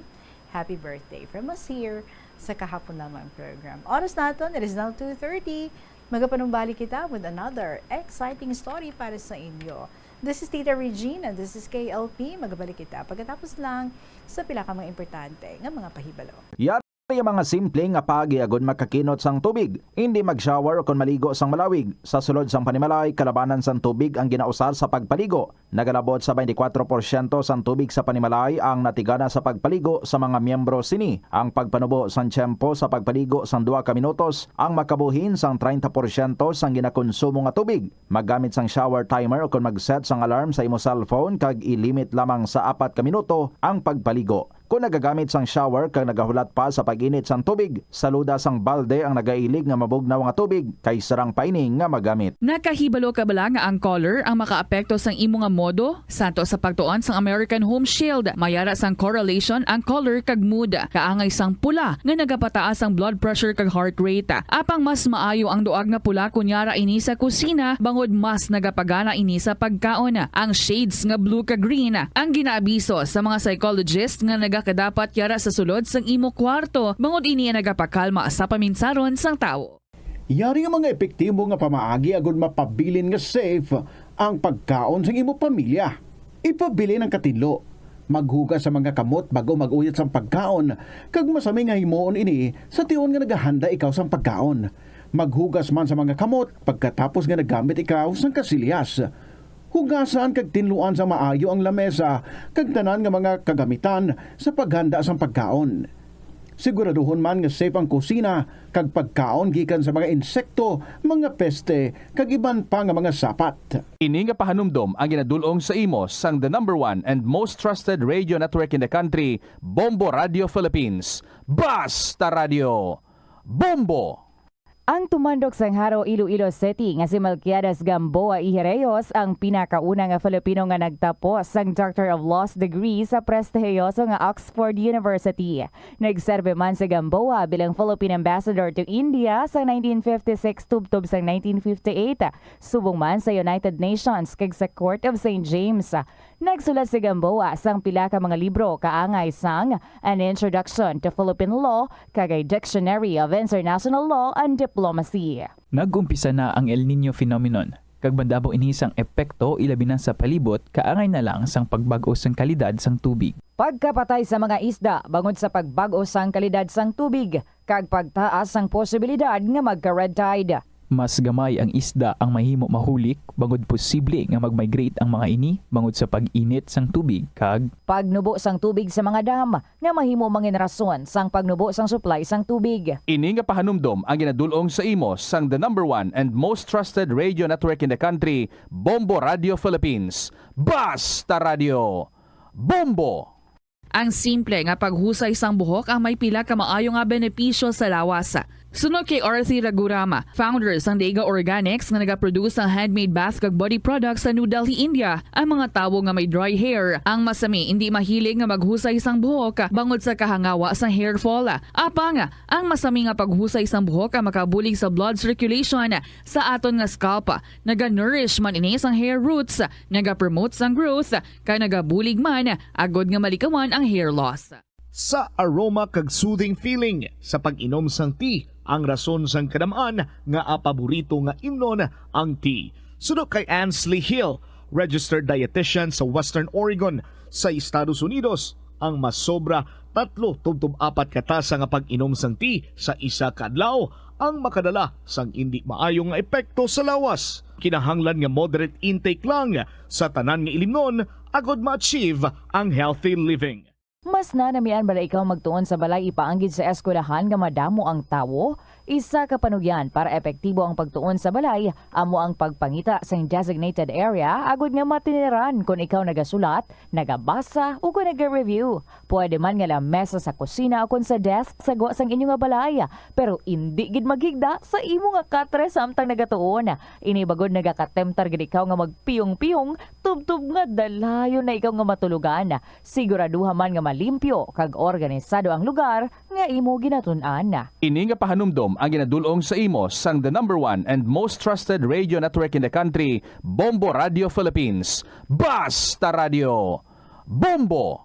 happy birthday from us here sa kahapon lamang program. Oras naton, it is now 2:30. Magapanumbalik kita with another exciting story para sa inyo. This is Tita Regina. This is KLP. Magbalik kita pagkatapos lang sa pila ka mga importante nga mga pahibalo. Yung mga simple nga pagiagon makakinot sang tubig, hindi mag-shower kung maligo sang malawig. Sa sulod sang panimalay, kalabanan sang tubig ang ginausar sa pagpaligo. Nagalabot sa 24% sang tubig sa panimalay ang natigana sa pagpaligo sa mga miyembro sini. Ang pagpanubo sang tiyempo sa pagpaligo sang 2 ka minutos ang makabuhin sang 30% sang ginakonsumo nga tubig. Maggamit sang shower timer kung mag-set sang alarm sa imo cellphone kag ilimit lamang sa 4 ka minuto ang pagpaligo. Kung nagagamit sang shower kag nagahulat pa sa pag-init sang tubig, saluda sang balde ang nagailig nga mabugnaw nga tubig kay sarang paining nga magamit. Nakahibalo ka bala nga ang color ang makaapekto sang imo nga modo? Santo sa pagtuon sang American Home Shield, mayara sang correlation ang color kag mood. Kaangay sang pula nga nagapataas ang blood pressure kag heart rate. Apang mas maayo ang duag nga pula kunyara ini sa kusina, bangod mas nagapagana ini sa pagkaon. Ang shades nga blue kag green ang ginaabiso sa mga psychologist nga kadapat yara sa sulod sang imo kwarto, bangod ini nagapakalma sa paminsaron sang tao. Yari ang mga epektibo nga pamaagi agud mapabilin nga safe ang pagkaon sa imo pamilya. Ipabili ng katinlo. Maghugas sa mga kamot bago mag-uyat sang pagkaon, kag masami nga himuon ini sa tiyon nga nagahanda ikaw sang pagkaon. Maghugas man sa mga kamot pagkatapos nga nagamit ikaw sang kasilyas. Hugasan kag tinluan sa maayo ang lamesa kag tanan nga mga kagamitan sa paghanda sang pagkaon. Siguraduhon man nga safe ang kusina kag pagkaon gikan sa mga insekto, mga peste kag iban pa nga mga sapat. Ini nga pahanumdom ang ginadulong sa imo sang the #1 and most trusted radio network in the country, Bombo Radio Philippines. Basta Radio Bombo! Ang tumandok sang Haro, Iloilo City nga si Melquiades Gamboa Ihereyos ang pinakauna nga Filipino nga nagtapos sang Doctor of Laws degree sa prestihiyoso nga Oxford University. Nagserbe man si Gamboa bilang Philippine Ambassador to India sa 1956 tubtob sang 1958. Subong man sa United Nations kag sa Court of St. James. Nagsulat si Gamboa sang pila ka mga libro kaangay sang An Introduction to Philippine Law kag a Dictionary of International Law and Diplomacy. Nag-umpisa na ang El Nino phenomenon. Kag bandabo inisang epekto ilabi na sa palibot kaangay na lang sang pagbago sang kalidad sang tubig. Pagkapatay sa mga isda bangod sa pagbago sang kalidad sang tubig kag pagtaas sang posibilidad nga magka-red tide. Mas gamay ang isda ang mahimo mahulik bangod posible nga mag-migrate ang mga ini bangod sa pag-init sang tubig kag pagnubo sang tubig sa mga dam nga mahimo mangin rason sang pagnubo sang supply sang tubig. Ini nga pahanumdom ang ginadulong sa imo sang the #1 and most trusted radio network in the country, Bombo Radio Philippines. Basta Radio Bombo! Ang simple nga paghusay sang buhok ang may pila ka maayo nga benepisyo sa lawas. Sunod kay Arthi Ragurama, founder sang Dega Organics nga nagaproduce ng handmade bath kag body products sa New Delhi, India. Ang mga tawo nga may dry hair, ang masami hindi mahilig nga maghusay sang buhok bangod sa kahangawa sang hair fall. Apang, ang masami nga paghusay sang buhok ang makabulig sa blood circulation sa aton nga scalp. Naga-nourish man ini sang hair roots, naga-promote sang growth, kay nagabulig man agod nga malikawan ang hair loss. Sa aroma kag soothing feeling sa pag-inom sang tea, ang rason sang kadamaan nga paborito nga imnon ang tea. Sunod kay Ansley Hill, registered dietitian sa Western Oregon sa Estados Unidos, ang masobra 3-4 katasa nga pag-inom sang tea sa isa ka adlaw ang makadala sang hindi maayong nga epekto sa lawas. Kinahanglan nga moderate intake lang sa tanan nga ilimnon agod ma-achieve ang healthy living. Mas nanamian bala ikaw magtuon sa balay ipaanggid sa eskwelahan nga madamo ang tawo? Isa ka panugyan para epektibo ang pagtuon sa balay, amo ang pagpangita sa designated area agud nga matiniran kung ikaw nagasulat, nagabasa o kung nag-review. Pwede man nga lamesa sa kusina o kung sa desk sa sang inyo nga balay, pero hindi gid maghigda sa imo nga katre samtang nagatuon. Ini bagod nagakatemtar gid ikaw nga magpiyong-piyong, tubtub nga dalayon na ikaw nga matulugan. Siguraduha man nga limpyo kag organisado ang lugar nga imo ginatun-an. Ini nga pahanumdom ang ginadulong sa imo sang the #1 and most trusted radio network in the country, Bombo Radio Philippines. Basta Radio Bombo!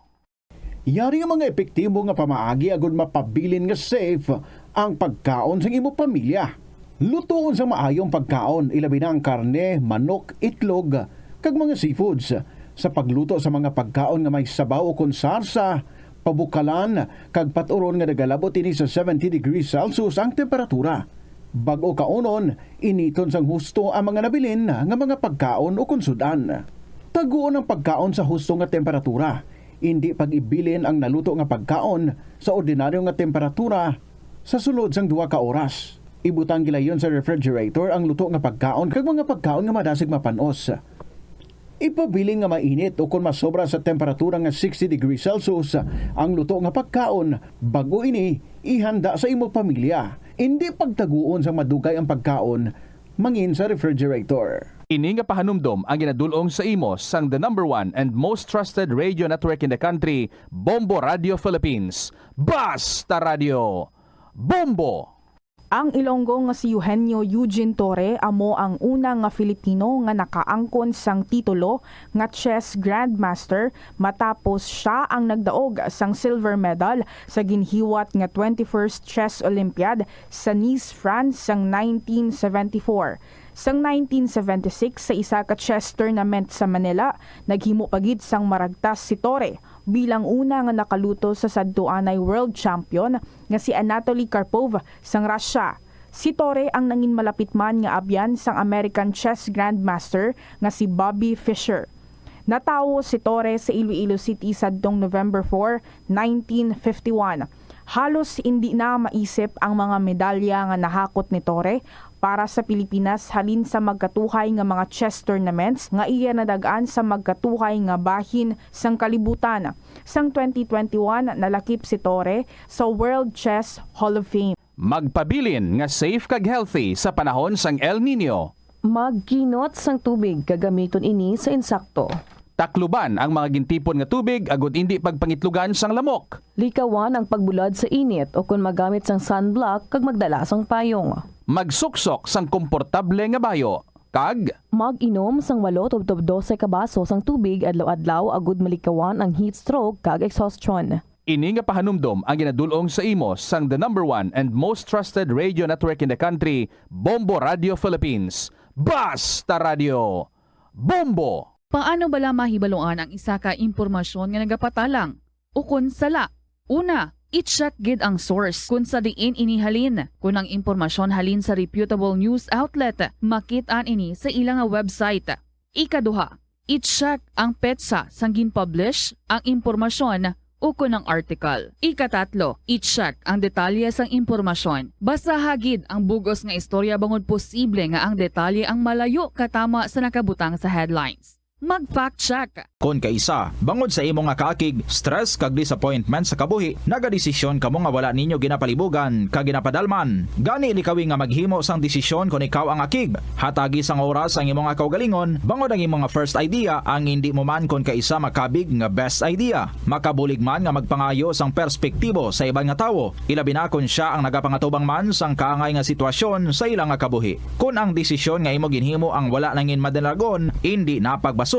Yari ang mga epektibo nga pamaagi agud mapabilin nga safe ang pagkaon sa imo pamilya. Lutoon sa maayong pagkaon, ilabi na ang karne, manok, itlog, kag mga seafoods sa pagluto sa mga pagkaon nga may sabaw o kon sarsa, pabukalan kag paturon nga nagalabot ini sa 70 degrees Celsius ang temperatura. Bag-o kaunon, initon sang husto ang mga nabilin nga mga pagkaon o konsudan. Taguon ang pagkaon sa husto nga temperatura. Hindi pag-ibilin ang naluto nga pagkaon sa ordinaryo nga temperatura sa sulod sang 2 ka oras. Ibutang gilayon sa refrigerator ang luto nga pagkaon kag mga pagkaon nga madasig mapanos. Ipabiling nga mainit o kung masobra sa temperatura nga 60 degrees Celsius ang luto nga pagkaon, bago ini ihanda sa imong pamilya. Hindi pagtaguon sa madugay ang pagkaon mangin sa refrigerator. Ini nga pahanumdom ang ginadulong sa imo sang the #1 and most trusted radio network in the country, Bombo Radio Philippines. Basta Radio! Bombo! Ang Ilonggo nga si Eugenio Eugene Torre amo ang una nga Filipino nga nakaangkon sang titulo nga chess grandmaster matapos siya ang nagdaog sang silver medal sa ginhiwat nga 21st Chess Olympiad sa Nice, France sang 1974. Sang 1976 sa isa ka chess tournament sa Manila, naghimo pagid sang maragtas si Torre bilang una nga nakaluto sa sadtuanay world champion nga si Anatoly Karpov sang Russia. Si Torre ang nangin malapit man nga abyan sang American chess grandmaster nga si Bobby Fischer. Natawo si Torre sa Iloilo City sadtong November 4, 1951. Halos hindi na maisip ang mga medalya nga nahakot ni Torre para sa Pilipinas halin sa magkatuhay nga mga chess tournaments nga iya nadagaan sa magkatuhay nga bahin sang kalibutan. Sang 2021 nalakip si Torre sa World Chess Hall of Fame. Magpabilin nga safe kag healthy sa panahon sang El Nino. Magkinot sang tubig gagamiton ini sa insakto. Takluban ang mga gintipon nga tubig agud hindi pagpangitlugan sang lamok. Likawan ang pagbulad sa init o kung magamit sang sunblock kag magdala sang payong. Magsuksok sang komportable nga bayo. Kag mag-inom sang 8-12 ka baso sang tubig adlaw-adlaw agud malikawan ang heat stroke kag exhaustion. Ini nga pahanumdom ang ginadulong sa imo sang the #1 and most trusted radio network in the country, Bombo Radio Philippines. Basta Radio! Bombo! Paano bala mahibaluan ang isa ka impormasyon nga nagapatalang? O kun sala? Una, i-check gid ang source kung sa diin inihalin. Kung ang impormasyon halin sa reputable news outlet, makit-an ini sa ilang nga website. Ikaduha, i-check ang petsa sang gin-publish ang impormasyon o kung ang article. Ikatatlo, i-check ang detalye sang impormasyon. Basta hagid ang bugos nga istorya bangod posible nga ang detalye ang malayo katama sa nakabutang sa headlines. Mag-fact check. Kon kaisa, bangod sa imo nga kaakig, stress kag disappointment sa kabuhi, nagadesisyon kamo nga wala ninyo ginapalibugan kag ginapadalman. Gani likawi nga maghimo sang desisyon kon ikaw ang akig. Hatagi sang oras ang imo nga kaugalingon, bangod ang imo nga first idea ang hindi mo man kon kaisa makabig nga best idea. Makabulig man nga magpangayo sang perspektibo sa ibang nga tawo, ilabi na kon siya ang nagapangatubang man sang kaangay nga sitwasyon sa ilang nga kabuhi. Kun ang desisyon nga imo ginhimo ang wala nangin madalagon, hindi napagbasulon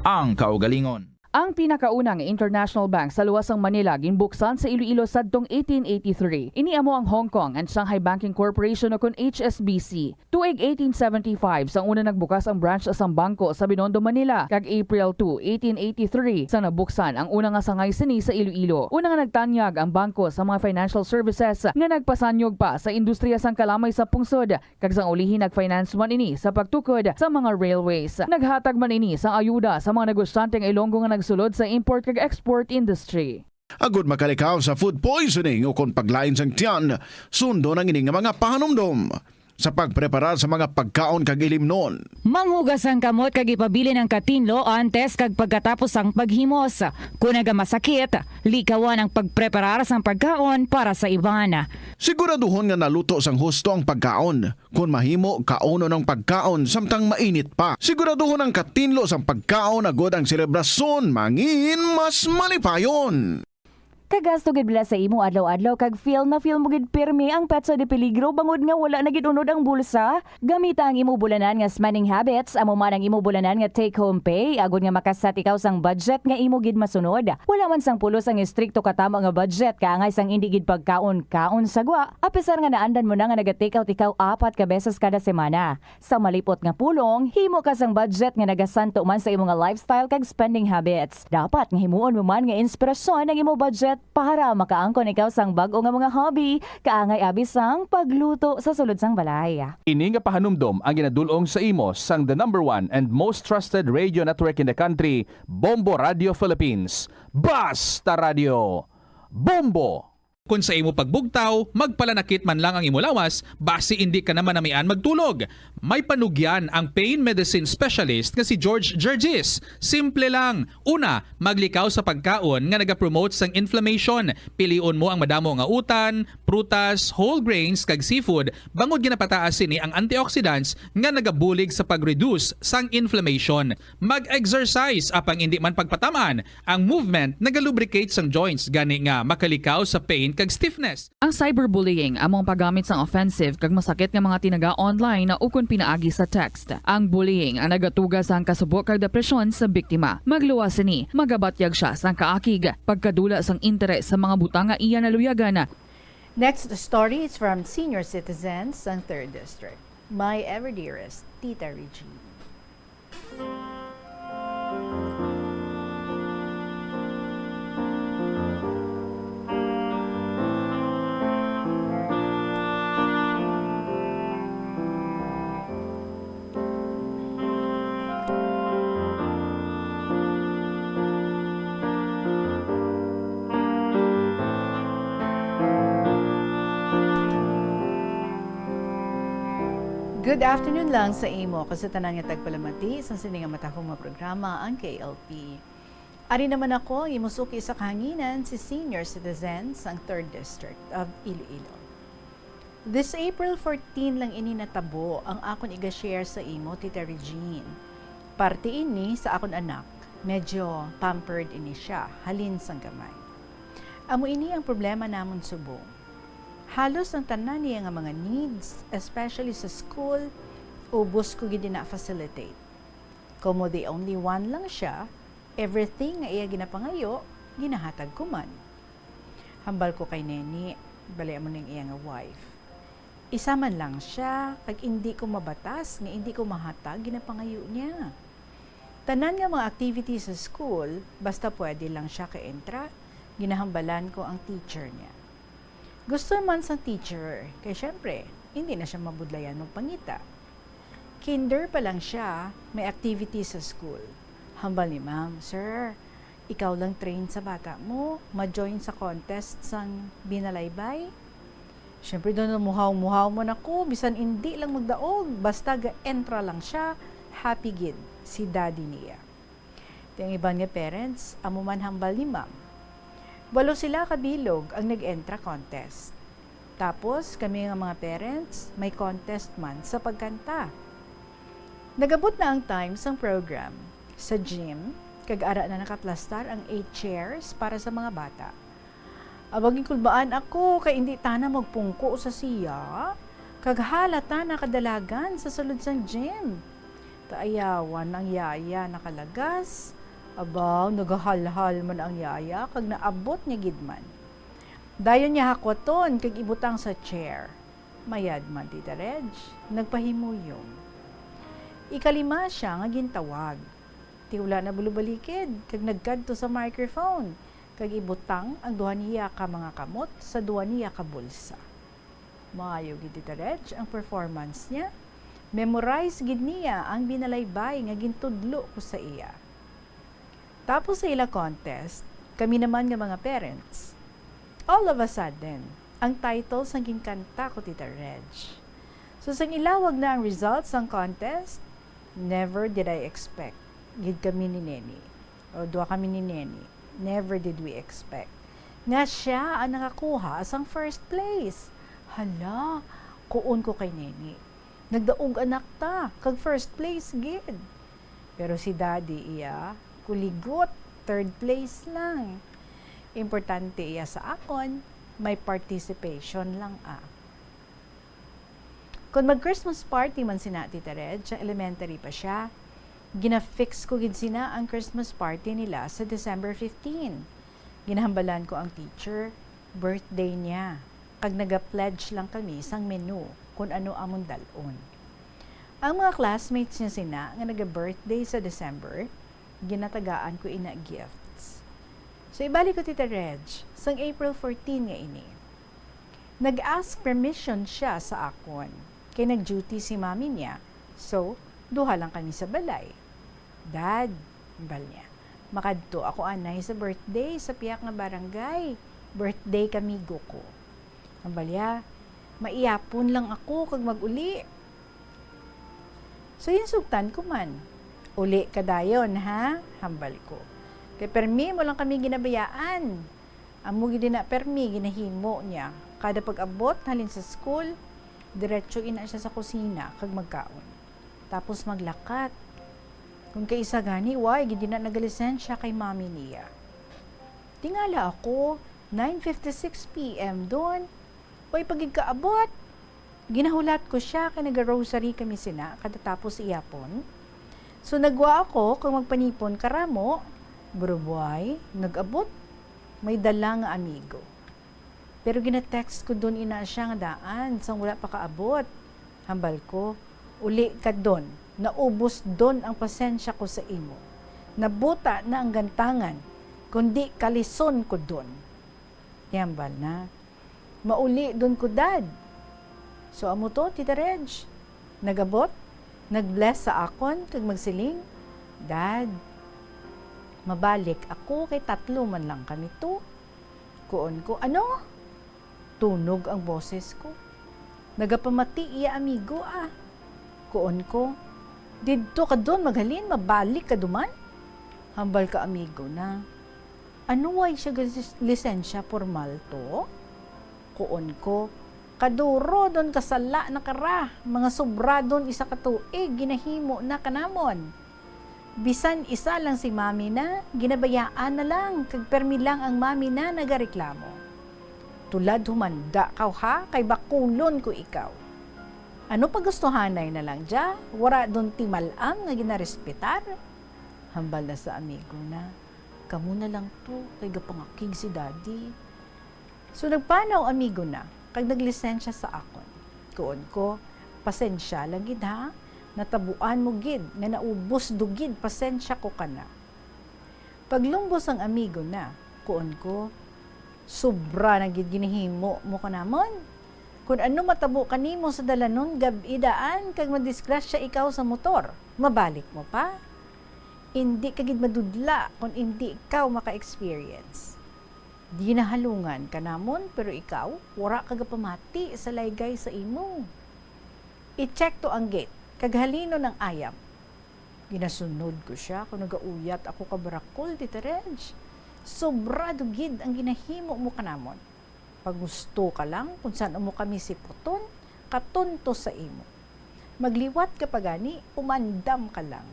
ang kaugalingon. Ang pinakaunang international bank sa luwasang Manila ginbuksan sa Iloilo sadtong 1883. Ini amo ang Hong Kong and Shanghai Banking Corporation o kun HSBC. Tuig 1875 sang una nagbukas ang branch sa bangko sa Binondo, Manila. Kag April 2, 1883 sang nabuksan ang una nga sangay sini sa Iloilo. Una nga nagtanyag ang bangko sa mga financial services nga nagpasanyog pa sa industriya sang kalamay sa pungsod. Kag sang ulihin nagfinance man ini sa pagtukod sa mga railways. Naghatag man ini sang ayuda sa mga negosyanteng Ilonggo nga sulod sa import kag export industry. Agud makalikaw sa food poisoning o kung paglain sang tiyan, sundo ng ining mga pahanumdom sa pagpreparar sa mga pagkaon kag ilimnon. Manghugas ang kamot kag ipabili ng katinlo antes kag pagkatapos ang paghimos. Kung nagamasakit, likawan ang pagpreparar sang pagkaon para sa iban. Siguraduhon nga naluto sang husto ang pagkaon. Kung mahimo, kauno ng pagkaon samtang mainit pa. Siguraduhon ang katinlo sang pagkaon agud ang selebrasyon mangin mas malipayon. Kagasto gid bila sa imo adlaw-adlaw kag feel mo gid pirmi ang petsa de peligro bangod nga wala na gid unod ang bulsa. Gamita ang imo bulanan nga spending habits amo man ang imo bulanan nga take home pay agud nga makasat ikaw sang budget nga imo gid masunod. Wala man sang pulos ang istrikto katama nga budget kaangay sang indi gid pagkaon-kaon sagwa. Apisar nga naandan mo na nga naga-take out ikaw 4 ka beses kada semana. Sa malipot nga pulong, himo ka sang budget nga nagasanto man sa imo nga lifestyle kag spending habits. Dapat nga himuon mo man nga inspirasyon ang imo budget para makaangkon ikaw sang bag-o nga mga hobby, kaangay abis sang pagluto sa sulod sang balay. Ini nga pahanumdom ang ginadulong sa imo sang the #1 and most trusted radio network in the country, Bombo Radio Philippines. Basta Radio Bombo! Kung sa imo pagbugtaw, magpalanakit man lang ang imo lawas, basi hindi ka naman namian magtulog. May panugyan ang pain medicine specialist nga si George Gergis. Simple lang. Una, maglikaw sa pagkaon nga nagapromote sang inflammation. Piliun mo ang madamo nga utan, prutas, whole grains kag seafood bangod ginapataas sini ang antioxidants nga nagabulig sa pag-reduce sang inflammation. Mag-exercise apang hindi man pagpatamaan. Ang movement nagalubricate sang joints gani nga makalikaw sa pain kag stiffness. Ang cyberbullying among paggamit sang offensive kag masakit nga mga tinaga online na ukon pinaagi sa text. Ang bullying ang nagatuga sang kasubok kag depresyon sa biktima. Magluwas ni, magabatyag siya sang kaakig, pagkadula sang interes sa mga butang nga iya naluyagan. Next story is from senior citizens ng 3rd District. My ever dearest, Tita Regine. Good afternoon lang sa imo kasi tanan nga tagpalamati sa sininga matahong mga programa ang KLP. Ari naman ako imusuki sa kahanginan si senior citizens ang 3rd District of Iloilo. This April 14 lang ini natabo ang akon iga-share sa imo, Tita Regine. Parte ini sa akon anak, medyo pampered ini siya, halin sang gamay. Amo ini ang problema namon subong. Halos ang tanan niya nga mga needs, especially sa school, ubos ko gid na facilitate. Como the only one lang siya, everything nga iya ginapangayo, ginahatag ko man. Hambal ko kay Neni, bali mo ning iya nga wife. Isa man lang siya, kag hindi ko mabatas, nga hindi ko mahatag, ginapangayo niya. Tanan nga mga activities sa school, basta pwede lang siya ka-entra, ginahambalan ko ang teacher niya. Gusto man sa teacher, kaya syempre, hindi na siya mabudlayan ng pangita. Kinder pa lang siya, may activities sa school. Hambal ni ma'am, sir, ikaw lang train sa bata mo, ma-join sa contest sang binalaybay. Syempre doon muhaw-muhaw mo na ko, bisan hindi lang magdaog, basta ga-entra lang siya, happy gid si daddy niya. Yung iba niya parents, amuman hambal ni ma'am. 8 sila kabilog ang nag-entra contest. Tapos, kami nga mga parents, may contest man sa pagkanta. Nagabot na ang time sang program. Sa gym, kag-ara na nakaplastar ang 8 chairs para sa mga bata. Abaging kulbaan ako, kay hindi tana magpungko sa siya. Kaghalata na kadalagan sa sulod sang gym. Taayawan ang yaya nakalagas. Abaw, nagahalhal man ang yaya, kag naabot niya gidman. Dayon niya hakwaton, kag ibutang sa chair. Mayad man, Tita Reg, nagpahimuyong. Ikalima siya nga gintawag. Tiwala na bulubalikid, kag nagkadto sa microphone, kag ibutang ang duha niya ka mga kamot sa duha niya ka bulsa. Maayo gid Tita Reg ang performance niya. Memorize gid niya ang binalaybay nga gintudlo ko sa iya. Tapos sa ila contest, kami naman nga mga parents. All of a sudden, ang title sang ginkanta ko, Tita Reg. So sang ilawag na ang results ng contest, never did I expect. Gid kami ni Neni. O duha kami ni Neni. Never did we expect. Nga siya ang nakakuha sang first place. Hala, kuon ko kay Neni. Nagdaog anak ta, kag first place gid. Pero si daddy iya, kuligot, 3rd place lang. Importante iya sa akon, may participation lang Kung mag-Christmas party man sina Tita Red, sa elementary pa siya, gina-fix ko gid sina ang Christmas party nila sa December 15. Ginahambalan ko ang teacher, birthday niya. Kag naga-pledge lang kami sang menu kung ano among dalon. Ang mga classmates niya sina nga naga-birthday sa December, ginatagaan ko ina gifts. So ibalik ko Tita Reg, sang April 14 nga ini. Nag-ask permission siya sa akon, kay nag-duty si mami niya, so duha lang kami sa balay. Dad, bal niya, makadto ako anay sa birthday sa piyak nga barangay. Birthday kamigo ko. Ang balya, maiyapon lang ako kag mag-uli. So sugtan ko man. Uli ka dayon ha, hambal ko. Kay permi mo lang kami ginabayaan. Amo gid na permi ginahimo niya. Kada pag-abot halin sa school, diretso ina siya sa kusina kag magkaon. Tapos maglakat. Kung kaisa gani, why gid na nagalisensya kay mami niya. Tingala ako, 9:56 PM doon. Oy pagig kaabot. Ginahulat ko siya kay nag-rosary kami sina katatapos iyapon. So nagwa ako kung magpanipon karamo, burubuay, nag-abot. May dala nga amigo. Pero gina-text ko doon ina siya nga daan sang wala pa kaabot. Hambal ko, uli ka doon. Naubos doon ang pasensya ko sa imo. Nabuta na ang gantangan, kundi kalison ko doon. Yambal na. Mauli doon ko, Dad. So amo to, Tita Reg. Nagabot, nag-bless sa akon, kag magsiling, Dad, mabalik ako kay 3 man lang kami to. Kuon ko, ano? Tunog ang boses ko. Nagapamati iya amigo Kuon ko, didto ka doon maghalin, mabalik ka duman. Hambal ka amigo na. Ano way siya lisensya formal to? Kuon ko, kaduro doon kasala na kara, mga sobra doon isa katuig, ginahimo na kanamon. Bisan isa lang si mami na, ginabayaan na lang, kag permi lang ang mami na nagareklamo. Tulad humanda kaw ha, kay bakulon ko ikaw. Ano pagustuhanay na lang dya, wara doon timalam nga ginarespetar? Hambal na sa amigo na, kamu na lang to, kay gapangakig si daddy. So nagpanaw amigo na, kag naglisensya sa akon. Kuon ko, pasensya lang gid ha, natabuan mo gid, nga naubos dugid, pasensya ko kana. Paglumbos ang amigo na, kuon ko, sobra na gid ginihimo mo kanamon. Kung ano matabo kanimo sa dalanon, gab-idaan, kag madisgrasya ikaw sa motor, mabalik mo pa. Hindi ka gid madudla kung hindi ikaw maka-experience. Di nahalungan ka namon, pero ikaw, wara ka pamati sa laygay sa imo. I-check to ang gate, kaghalino ng ayam. Ginasunod ko siya kung nagauyat ako kabarakol, Tita Reg. Sobra dugid ang ginahimo mo kanamon. Pag gusto ka lang kung saan mo kami siputon, katunto sa imo. Magliwat ka pa gani, umandam ka lang.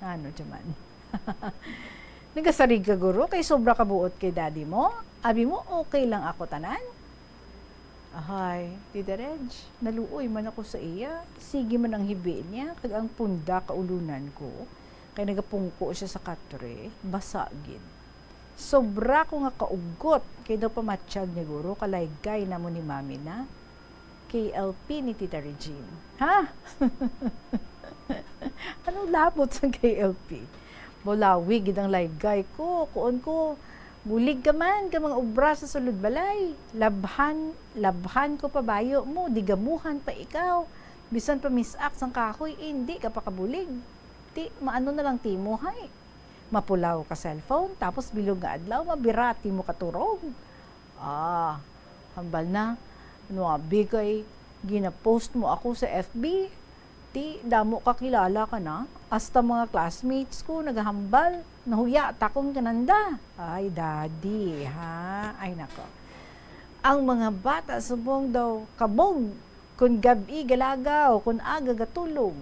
Ano diyan? Nagasarig ka guro, kay sobra ka buot kay daddy mo? Abi mo, okay lang ako tanan? Ahay, Tita Reg, naluoy man ako sa iya. Sige man ang hibi niya, kag ang punda kaulunan ko. Kay nagapungko siya sa katre, basagin. Sobra ko nga kaugot, kay daw pamatsyag niya guro, kalaygay na mo ni mami na. KLP ni Tita Regine. Ha? Anong labot sa KLP? Bulawi, gid ang laygay ko. Kuon ko, bulig ka man, ka mga obra sa sulod balay. Labhan ko pa bayo mo, digamuhan pa ikaw. Bisan pa misak sang kahoy, hindi ka pa kabulig. Maano na lang timo, hay. Mapulaw ka cellphone, tapos bilog nga adlaw, mabirati mo katurog. Hambal na. Ano bigay, gina-post mo ako sa FB. Damo ka kilala ka na. Hasta mga classmates ko, naghahambal. Nahuya, takong kananda. Ay, daddy, ha? Ay, nako. Ang mga bata subong daw, kabog. Kung gabi galagaw, kung aga gatulog.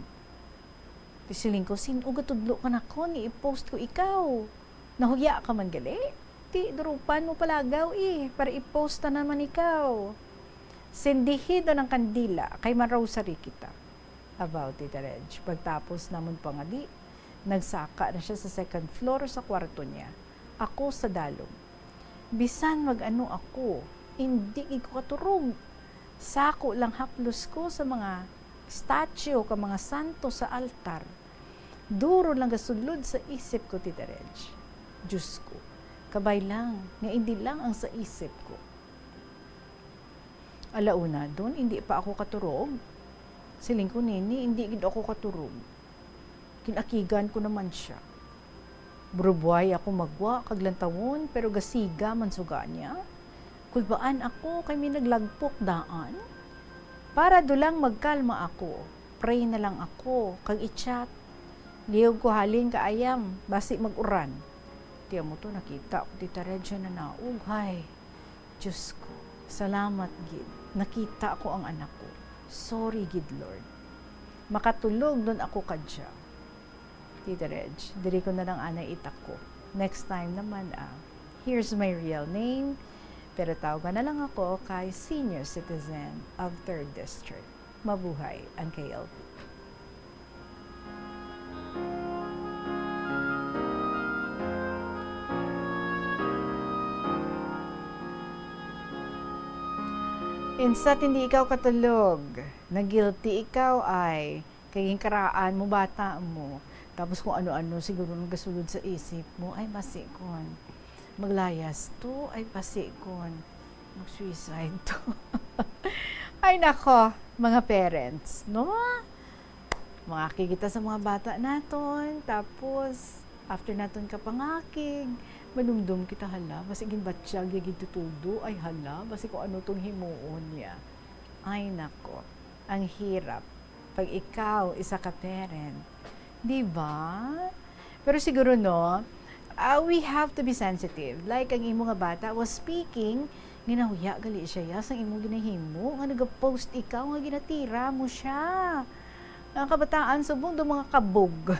Tisiling ko, sino gatudlo ka na ko, i-post ko ikaw. Nahuya ka man gali. Ti, durupan mo palagaw para i-post na naman ikaw. Sindihido ng kandila, kay man-rosary kita. About it, Reg. Pagtapos naman pa nga di, nagsaka na siya sa second floor sa kwarto niya. Ako sa dalong. Bisan mag-ano ako, hindi ko katurog. Sako lang haplos ko sa mga statue, ka mga santo sa altar. Duro lang gasudlod sa isip ko, Tita Reg. Diyos ko, kabay lang, nga hindi lang ang sa isip ko. Alauna doon, hindi pa ako katurog. Siling ko nini, hindi gid ako katurog. Kinakigan ko naman siya. Brubuay ako magwa, kaglantawon, pero gasiga man suga niya. Kulbaan ako, kay may naglagpok daan. Para dulang magkalma ako, pray na lang ako, kag i-chat. Liyog ko halin ka ayam, basi mag-uran. Tiyan mo to, nakita ko, Tita Regia na naug. Hay, Diyos ko, salamat gid. Nakita ko ang anak ko. Sorry gid, Lord. Makatulog doon ako kadya. Tita Reg, diri ko na lang anay itak ko. Next time naman, here's my real name. Pero tawagan na lang ako kay Senior Citizen of 3rd District. Mabuhay ang KLP. Insa't hindi ikaw katulog, na guilty ikaw ay kayong karaan mo, bata mo. Tapos kung ano-ano siguro nagasulod sa isip mo, ay masikon. Maglayas to, ay pasikon. Mag-suicide to. Ay nako, mga parents, no? Makakikita sa mga bata naton, tapos after naton kapangakig, manumdum kita hala, basi gin batsyag yagid tutudo, ay hala, basi kung ano tong himuon niya. Ay nako, ang hirap pag ikaw isa ka parent. Di ba? Pero siguro no, we have to be sensitive. Like ang imo nga bata was speaking, ginahuya gali siya sa imo ginahimo, nga nag-post ikaw nga ginatira mo siya. Ang kabataan subong do mga kabog.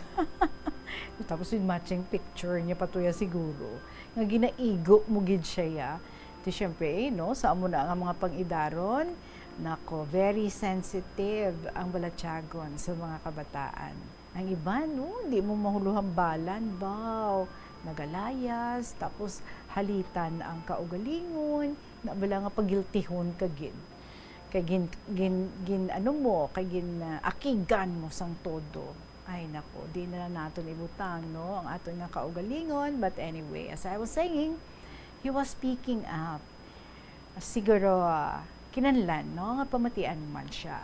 Tapos yung matching picture niya patuya siguro. Nga ginaigo mo gid siya. Di syempre, no, sa amo na nga mga pang-idaron, nako, very sensitive ang balatyagon sa mga kabataan. Ang iba, no, di mo mahuluhang balan, baw, nagalayas, tapos halitan ang kaugalingon, na bala nga pagiltihon kagin. Kay ano mo, kay akigan mo sang todo. Ay nako, di na natin ibutang, no, ang aton nga kaugalingon. But anyway, as I was saying, he was speaking up. Siguro, kinanlan, no, nga pamatian man siya.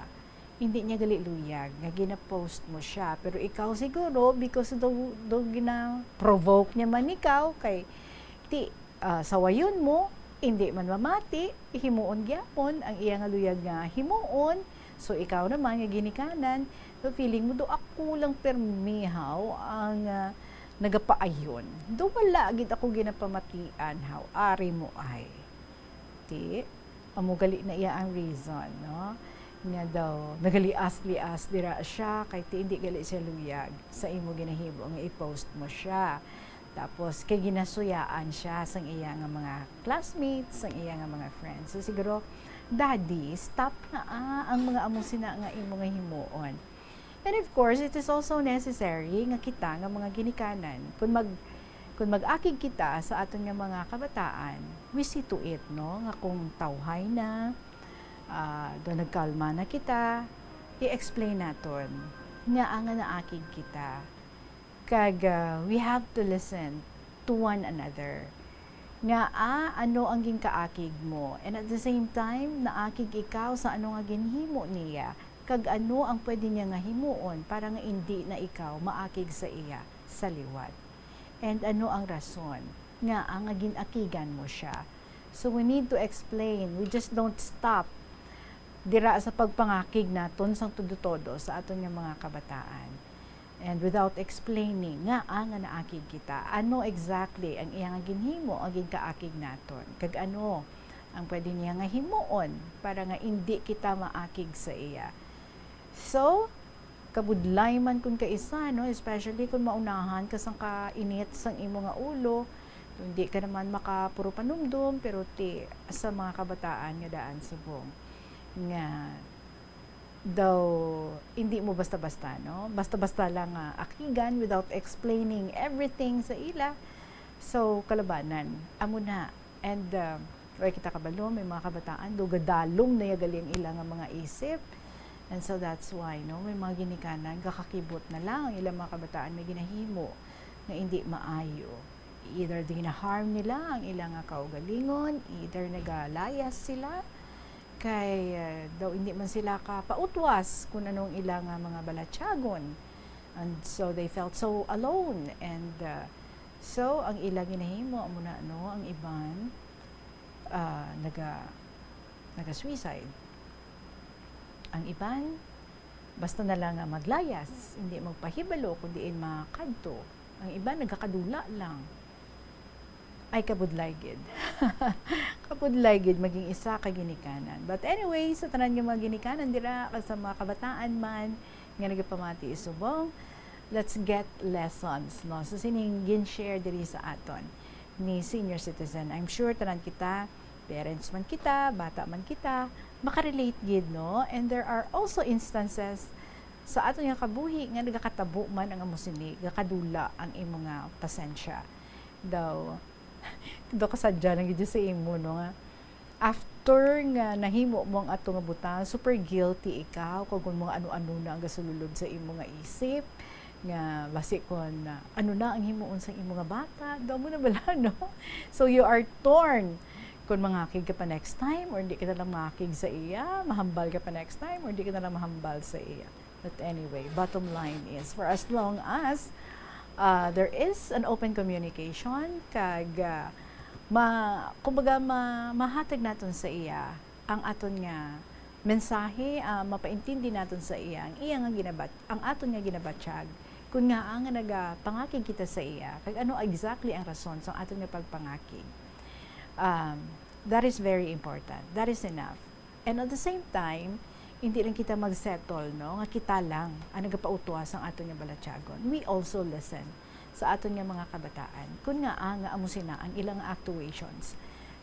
Hindi niya gali luyag, nga gina-post mo siya. Pero ikaw siguro, because do gina-provoke niya man ikaw, kay sawayon mo, hindi man mamati, himuon gyapon ang iya nga luyag nga himuon. So ikaw naman nga ginikanan, so feeling mo do ako lang permihaw ang nagapaayon. Do wala gid ako ginapamatian how ari mo ay. Amugali na iya ang reason, no? Nga daw nagalias-lias dira siya kay hindi gali siya luyag sa imo ginahimo nga i-post mo siya. Tapos kay ginasuyaan siya sang iya nga mga classmates, sang iya nga mga friends. So siguro, daddy, stop na ang mga amo sina nga imo nga himuon. And of course, it is also necessary nga kita nga mga ginikanan kung mag-akig kita sa aton nga mga kabataan, we see to it, no, nga kung tawhay na, do nagkalma na kita, i-explain naton nga ang naakig kita. Kag we have to listen to one another. Nga ano ang ginkaakig mo, and at the same time naakig ikaw sa ano nga ginhimo niya, kag ano ang pwede niya nga himuon para nga hindi na ikaw maakig sa iya sa liwat. And ano ang rason nga ang ginakigan mo siya. So we need to explain. We just don't stop dira sa pagpangakig naton sang todo-todo sa aton nga mga kabataan. And without explaining nga ang naakig kita, ano exactly ang iyang ginhimo ang ginkaakig naton, kag ano ang pwede niya nga himuon para nga hindi kita maakig sa iya. So, kabudlay man kung kaisa, no, especially kung maunahan ka sang kainit sang imo nga ulo, Hindi ka naman makapuro panumdum, pero sa mga kabataan nga daan subong nga daw hindi mo basta-basta, no? Basta-basta lang akigan without explaining everything sa ila. So, kalabanan, amo na. And, where kita kabalo, may mga kabataan, do gadalong na yagaling ilang mga isip. And so, that's why, no? May mga ginikanan, kakakibot na lang, ilang mga kabataan may ginahimo na hindi maayo. Either gina-harm nila ang ilang kaugalingon, either nagalayas sila, kay daw hindi man sila kapautwas kung anong ilang mga balatyagon. And so they felt so alone. And so ang ilang ginahimo muna ang iban naga-suicide. Ang iban basta na lang maglayas, hindi magpahibalo kundi makadto. Ang iban nagakadula lang. Ay kabudlaygid. Kabudlaygid maging isa ka ginikanan. But anyway, sa tanan nga mga ginikanan dira sa mga kabataan man nga nagapamati isubong, let's get lessons, no? So sining gin-share diri sa aton ni senior citizen. I'm sure tanan kita, parents man kita, bata man kita, makarelate gid, no? And there are also instances sa aton nga kabuhi nga nagakatabo man ang amusini, gakadula ang imong nga pasensya. Daw do kasadya lang gid sa imo, no, nga after nga nahimo mo ang ato nga butang, super guilty ikaw kung mga ano-ano na ang gasululod sa imo nga isip nga basi kon ano na ang himuon sa imo nga bata, daw mo na bala, no? So you are torn kung mangakig ka pa next time or hindi ka na lang makakig sa iya, mahambal ka pa next time or hindi ka na lang mahambal sa iya. But anyway, bottom line is for as long as there is an open communication kag kumbaga mahatag naton sa iya ang aton nga mensahe, mapaintindi naton sa iya ang iya nga ang aton nga ginabatsyag kun nga ang nagapangakig kita sa iya kag ano exactly ang rason sa aton nga pagpangakig. That is very important. That is enough. And at the same time, hindi lang kita mag-settle, no? Nga kita lang ang nagapautuas ang aton nga balatyagon. We also listen sa aton nga mga kabataan. Kung nga amusina ang ilang actuations.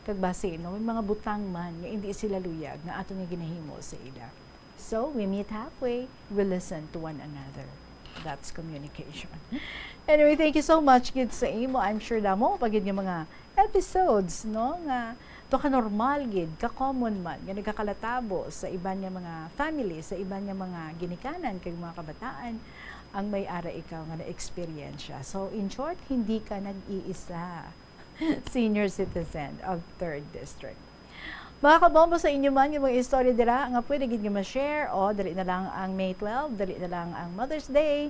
Kag base, no? May mga butang man nga hindi sila luyag na aton nga ginahimo sa ila. So, we meet halfway. We listen to one another. That's communication. Anyway, thank you so much, gid sa imo. I'm sure na mo pagid nga mga episodes, no? Nga to ka normal gid, ka common man nga nagkakalatabo sa iban nga mga family, sa iban nga mga ginikanan kay mga kabataan ang may ara ikaw nga na-experience. So in short, hindi ka nag-iisa. Senior citizen of 3rd District. Mga kabombo sa inyo man yung mga istorya dira nga pwede gid nga ma-share o dali na lang ang May 12, dali na lang ang Mother's Day.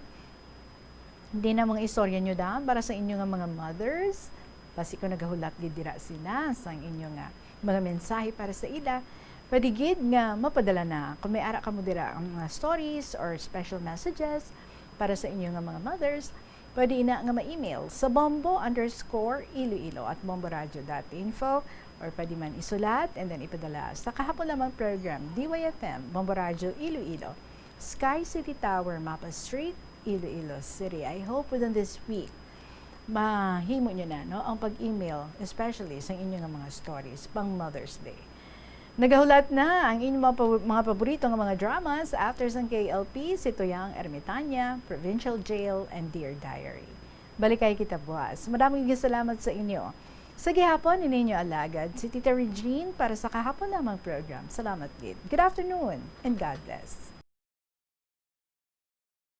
Hindi na mga istorya nyo da para sa inyo nga mga mothers. Basi ko nagahulat gid dira sila sa inyo nga mga mensahe para sa ila. Pwede gid nga mapadala na kung may ara ka mo dira ang mga stories or special messages para sa inyo nga mga mothers. Pwede ina nga ma-email sa bombo_iloilo@bomboradio.info or pwede man isulat and then ipadala sa kahapon lamang program DYFM Bombo Radio Iloilo, Sky City Tower, Mapa Street, Iloilo City. I hope within this week mahimo nyo na, no, ang pag-email, especially sa inyong mga stories pang Mother's Day. Nagahulat na ang inyong mga paborito ng mga dramas after sang KLP, Situyang Ermitaña, Provincial Jail, and Dear Diary. Balikay kita buwas. Maraming salamat sa inyo. Sa gihapon, ininyo alagad si Tita Regine para sa kahapon namang program. Salamat din. Good afternoon and God bless.